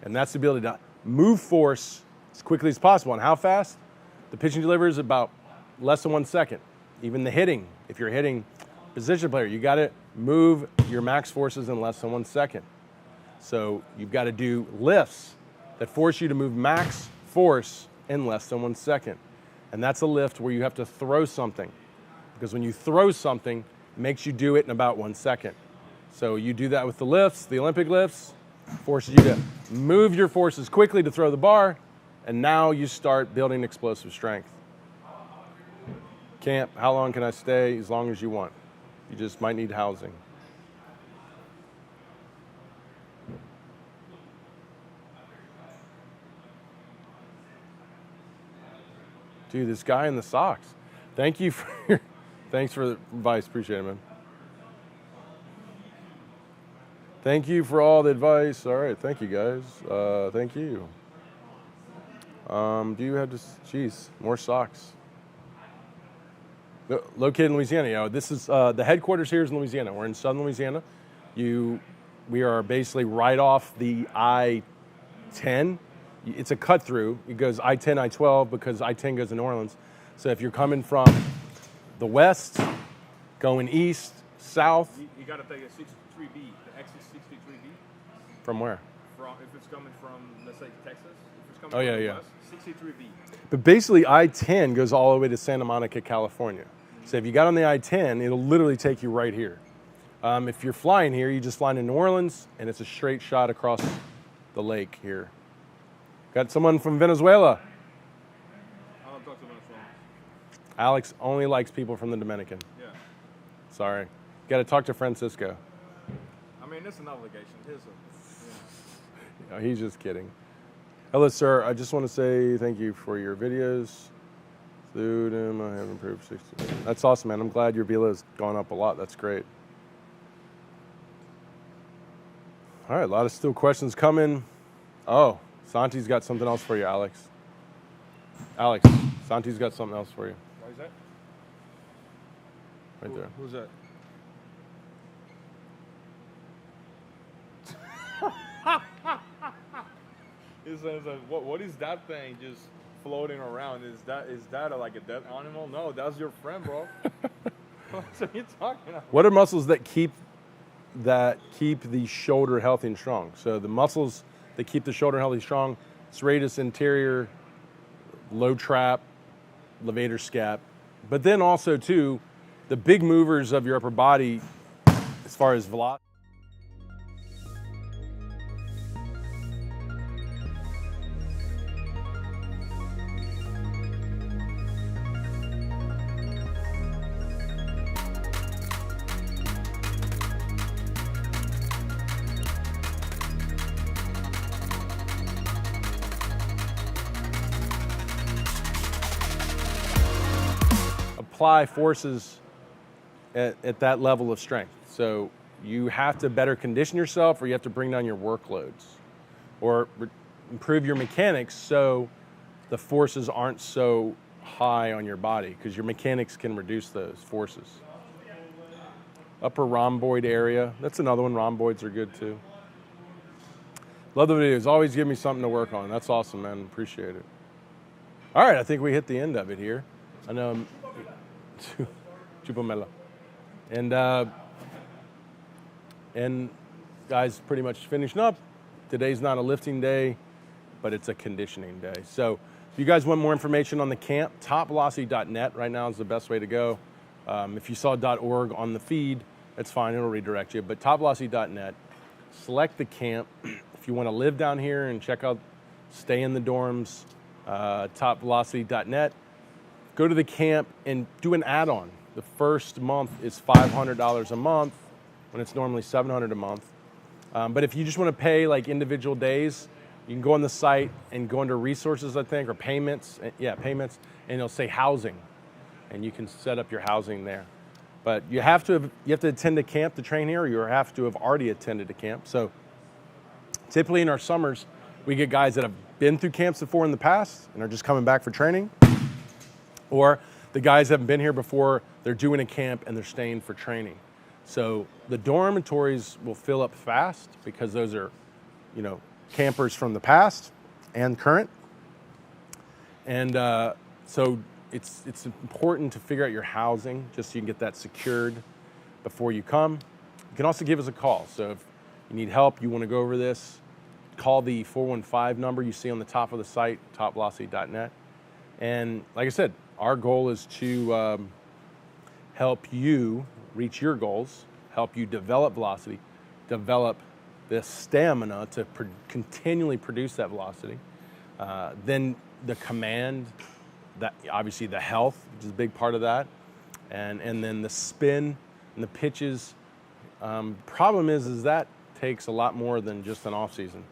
A: And that's the ability to move force as quickly as possible. And how fast? The pitching delivery is about less than 1 second. Even the hitting, if you're hitting position player, you got to move your max forces in less than 1 second. So you've got to do lifts that force you to move max force in less than 1 second. And that's a lift where you have to throw something. Because when you throw something, it makes you do it in about 1 second. So you do that with the lifts, the Olympic lifts, forces you to move your forces quickly to throw the bar, and now you start building explosive strength. Camp, how long can I stay? As long as you want. You just might need housing. Dude, this guy in the socks. Thank you for your, thanks for the advice. Appreciate it, man. Thank you for all the advice. All right, thank you, guys. Thank you. Do you have this? Geez, more socks. Located in Louisiana. You know, this is the headquarters here is in Louisiana. We're in southern Louisiana. We are basically right off the I-10. It's a cut through. It goes I-10, I-12 because I-10 goes to New Orleans. So if you're coming from the west, going east, south.
B: You got to take a 63B, the exit 63B.
A: From where?
B: If it's coming from, let's say, Texas. If it's coming
A: Oh, yeah,
B: from the
A: yeah.
B: west, 63B.
A: But basically, I-10 goes all the way to Santa Monica, California. So if you got on the I-10, it'll literally take you right here. If you're flying here, you just fly into New Orleans, and it's a straight shot across the lake here. Got someone from Venezuela.
B: I don't talk to Venezuela.
A: Alex only likes people from the Dominican.
B: Yeah.
A: Sorry. Got to talk to Francisco.
B: I mean, it's an obligation.
A: No, he's just kidding. Hello, sir. I just want to say thank you for your videos. Dude, I have improved 60. That's awesome, man. I'm glad your velo has gone up a lot. That's great. All right, a lot of still questions coming. Oh, Santi's got something else for you, Alex. Alex, Santi's got something else for you.
B: Why is that?
A: Right there.
B: Who's that? He says, what is that thing just floating around? Is that like a dead animal? No, that's your friend, bro. What are you talking about?
A: What are muscles that keep the shoulder healthy and strong? So the muscles that keep the shoulder healthy and strong, serratus anterior, low trap, levator scap. But then also too, the big movers of your upper body as far as velocity. Apply forces at that level of strength. So you have to better condition yourself, or you have to bring down your workloads, or improve your mechanics so the forces aren't so high on your body, because your mechanics can reduce those forces. Upper rhomboid area, that's another one. Rhomboids are good too. Love the videos. Always give me something to work on. That's awesome, man. Appreciate it. All right, I think we hit the end of it here. I know. Chupamela. And guys, pretty much finishing up. Today's not a lifting day, but it's a conditioning day. So if you guys want more information on the camp, TopVelocity.net right now is the best way to go. If you saw .org on the feed, it's fine, it'll redirect you. But TopVelocity.net, select the camp. If you want to live down here and check out, stay in the dorms, TopVelocity.net. Go to the camp and do an add-on. The first month is $500 a month when it's normally $700 a month. But if you just want to pay like individual days, you can go on the site and go under resources, I think, or payments. Yeah, payments, and it'll say housing, and you can set up your housing there. But you have to attend a camp to train here, or you have to have already attended a camp. So typically in our summers, We get guys that have been through camps before in the past and are just coming back for training, or the guys haven't been here before, they're doing a camp and they're staying for training. So the dormitories will fill up fast because those are, campers from the past and current. And so it's important to figure out your housing just so you can get that secured before you come. You can also give us a call. So if you need help, you want to go over this, call the 415 number you see on the top of the site, topvelocity.net. And like I said, our goal is to help you reach your goals, help you develop velocity, develop the stamina to continually produce that velocity. Then the command, that obviously the health, which is a big part of that, and then the spin and the pitches. Problem is that takes a lot more than just an off season.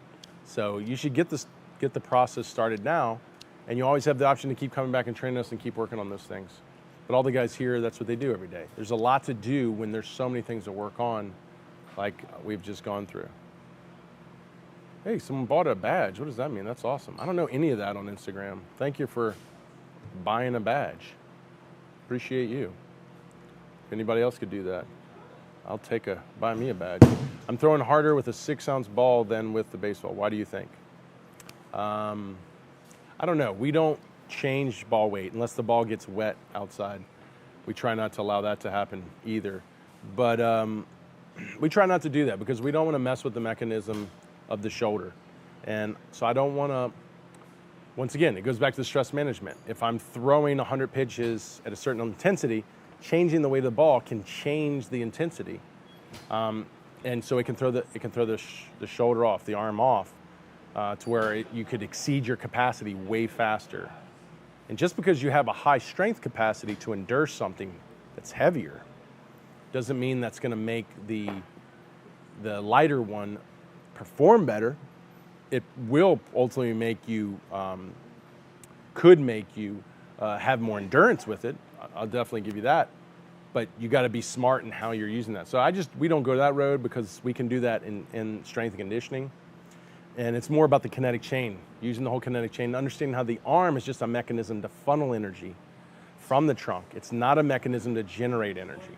A: So you should get the process started now, and you always have the option to keep coming back and training us and keep working on those things. But all the guys here, that's what they do every day. There's a lot to do when there's so many things to work on, like we've just gone through. Hey, someone bought a badge. What does that mean? That's awesome. I don't know any of that on Instagram. Thank you for buying a badge. Appreciate you. If anybody else could do that, I'll buy me a badge. I'm throwing harder with a 6-ounce ball than with the baseball. Why do you think? I don't know. We don't change ball weight unless the ball gets wet outside. We try not to allow that to happen either. But we try not to do that because we don't want to mess with the mechanism of the shoulder. And so I don't want to, once again, it goes back to the stress management. If I'm throwing 100 pitches at a certain intensity, changing the weight of the ball can change the intensity. And so it can throw the shoulder off, the arm off, to where you could exceed your capacity way faster. And just because you have a high strength capacity to endure something that's heavier doesn't mean that's going to make the lighter one perform better. It will ultimately make you, could make you have more endurance with it. I'll definitely give you that. But you got to be smart in how you're using that. So we don't go that road because we can do that in strength and conditioning. And it's more about the kinetic chain, using the whole kinetic chain, understanding how the arm is just a mechanism to funnel energy from the trunk. It's not a mechanism to generate energy.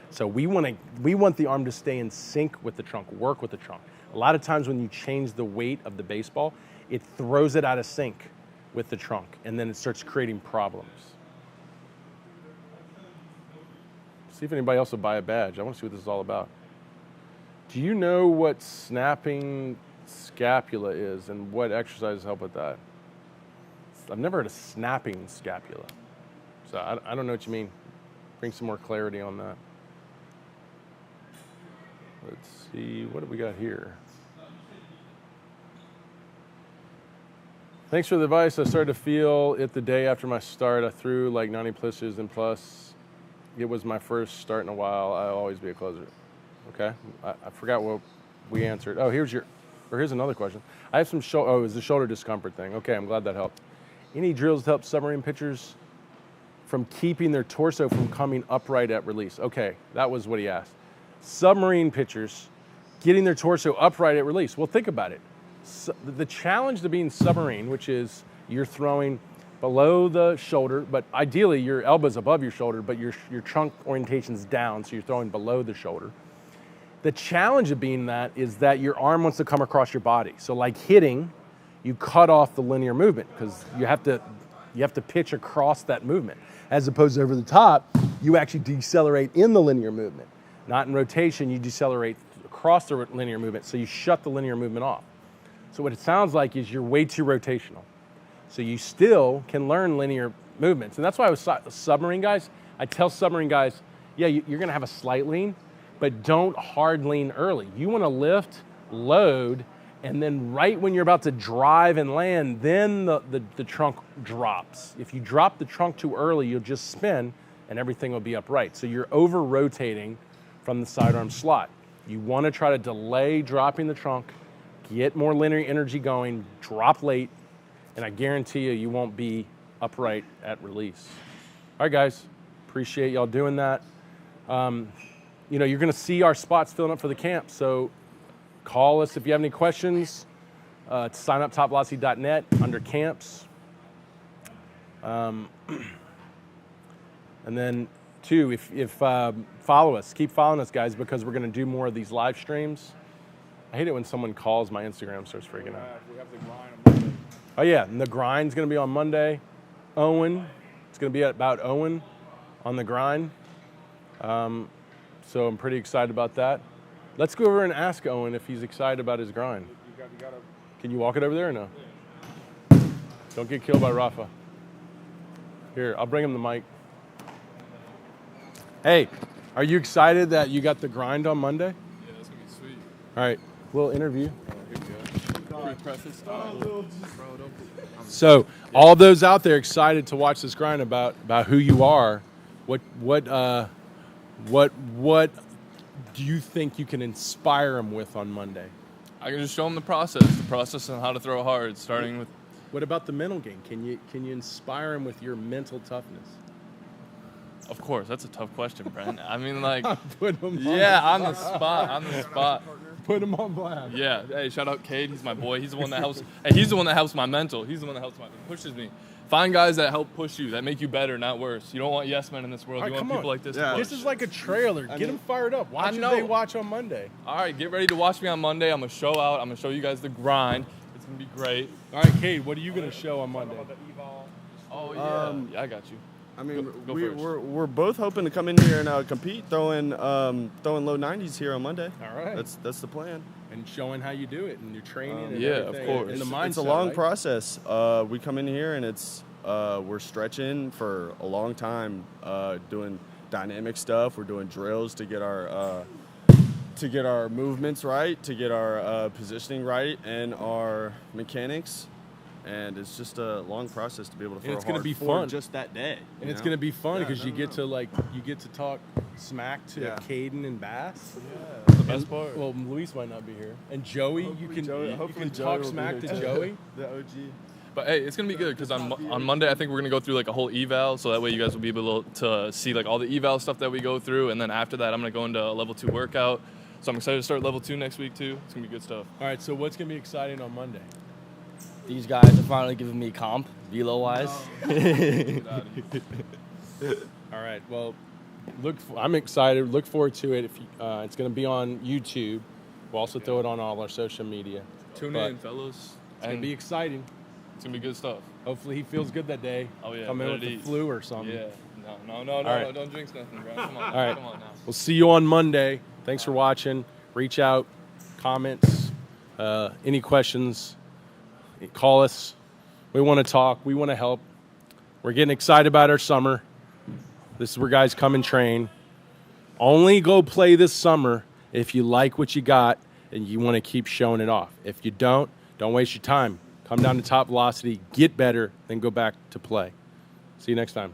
A: So we want the arm to stay in sync with the trunk, work with the trunk. A lot of times when you change the weight of the baseball, it throws it out of sync with the trunk, and then it starts creating problems. See if anybody else will buy a badge. I want to see what this is all about. Do you know what snapping scapula is and what exercises help with that? I've never heard of snapping scapula. So I don't know what you mean. Bring some more clarity on that. Let's see, what do we got here? Thanks for the advice. I started to feel it the day after my start. I threw like 90 pitches and plus. It was my first start in a while. I'll always be a closer. Okay, I forgot what we answered. Oh, here's another question. I have some it was the shoulder discomfort thing. Okay, I'm glad that helped. Any drills to help submarine pitchers from keeping their torso from coming upright at release? Okay, that was what he asked. Submarine pitchers getting their torso upright at release. Well, think about it. So the challenge to being submarine, which is you're throwing below the shoulder, but ideally your elbow's above your shoulder, but your trunk orientation's down, so you're throwing below the shoulder. The challenge of being that is that your arm wants to come across your body. So like hitting, you cut off the linear movement because you have to pitch across that movement. As opposed to over the top, you actually decelerate in the linear movement. Not in rotation, you decelerate across the linear movement, so you shut the linear movement off. So what it sounds like is you're way too rotational. So you still can learn linear movements. And that's why I was submarine guys, I tell submarine guys, yeah, you're gonna have a slight lean, but don't hard lean early. You wanna lift, load, and then right when you're about to drive and land, then the trunk drops. If you drop the trunk too early, you'll just spin and everything will be upright. So you're over rotating from the sidearm slot. You wanna try to delay dropping the trunk, get more linear energy going, drop late, and I guarantee you won't be upright at release. All right, guys, appreciate y'all doing that. You're gonna see our spots filling up for the camp, so call us if you have any questions. Sign up TopVelocity.net under camps. And then, two, if follow us, keep following us, guys, because we're going to do more of these live streams. I hate it when someone calls my Instagram, starts freaking out.
B: We have the grind on Monday.
A: Oh yeah, and the grind's going to be on Monday. Owen, it's going to be about Owen on the grind. So I'm pretty excited about that. Let's go over and ask Owen if he's excited about his grind.
B: You gotta,
A: Can you walk it over there or no? Don't get killed by Rafa. Here, I'll bring him the mic. Hey, are you excited that you got the grind on Monday?
B: yeah, that's gonna be sweet.
A: All right, we'll interview.
B: Here we go. Pre-preface.
A: So, all those out there excited to watch this grind about who you are, what do you think you can inspire them with on Monday?
F: I can just show them the process on how to throw hard, starting with.
A: What about the mental game? Can you inspire them with your mental toughness?
F: Of course, that's a tough question, Brent. I mean, like,
A: Put them
F: yeah, on the spot.
A: Put them on blast.
F: Yeah. Hey, shout out Cade. He's my boy. He's the one that helps. Hey, he's the one that helps my mental. He's the one that helps pushes me. Find guys that help push you, that make you better, not worse. You don't want yes men in this world.
A: All
F: You
A: right,
F: want
A: come
F: people
A: on.
F: like this.
C: Yeah.
F: To push.
A: This is like a trailer. Get them fired up. Watch
F: I
A: what
F: know.
A: they watch on Monday.
F: All right, get ready to watch me on Monday. I'm gonna show out. I'm gonna show you guys the grind. It's gonna be great.
A: All right, Cade, what are you going to show on Monday?
F: Oh yeah. Yeah, I got you.
C: I mean,
F: Go first.
C: we're both hoping to come in here and compete, throwing low 90s here on Monday.
A: All right.
C: That's the plan.
A: And showing how you do it and your training and
F: Yeah, of
A: everything.
F: course.
A: And the mindset,
C: It's a long
A: right?
C: process. We come in here and it's we're stretching for a long time, doing dynamic stuff. We're doing drills to get our movements right, to get our positioning right, and our mechanics. And it's just a long process to be able to throw
A: it's gonna
C: hard
A: be
C: for
A: fun.
C: just that day.
A: And
C: you
A: it's
C: know?
A: going to be fun
C: Yeah,
A: because
C: no,
A: you get
C: no.
A: to talk smack to
C: Yeah.
A: Caden and Bass.
F: The best part.
A: Well, Luis might not be here. And Joey, you can
C: hopefully Joey
A: talk
C: will be
A: smack
C: here
A: to
C: too.
A: Joey.
C: The OG.
F: But hey, it's gonna be good because on Monday I think we're gonna go through like a whole eval, so that way you guys will be able to see like all the eval stuff that we go through, and then after that I'm gonna go into a level 2 workout. So I'm excited to start level 2 next week too. It's gonna be good stuff.
A: All right, so what's going to be exciting on Monday?
D: These guys are finally giving me comp, velo wise.
A: All right, well, I'm excited. Look forward to it. It's going to be on YouTube. We'll also throw it on all our social media.
F: Tune
A: But
F: in, fellas.
A: It's going to be exciting.
F: It's gonna be good stuff.
A: Hopefully he feels good that day.
F: Oh, yeah,
A: Come in with
F: better
A: the
F: eat.
A: flu or something.
F: Yeah. No,
A: right.
F: don't jinx nothing, bro. Come on,
A: All right.
F: come on now.
A: We'll see you on Monday. Thanks for watching. Reach out, comments, any questions, call us. We want to talk. We want to help. We're getting excited about our summer. This is where guys come and train. Only go play this summer if you like what you got and you want to keep showing it off. If you don't waste your time. Come down to Top Velocity, get better, then go back to play. See you next time.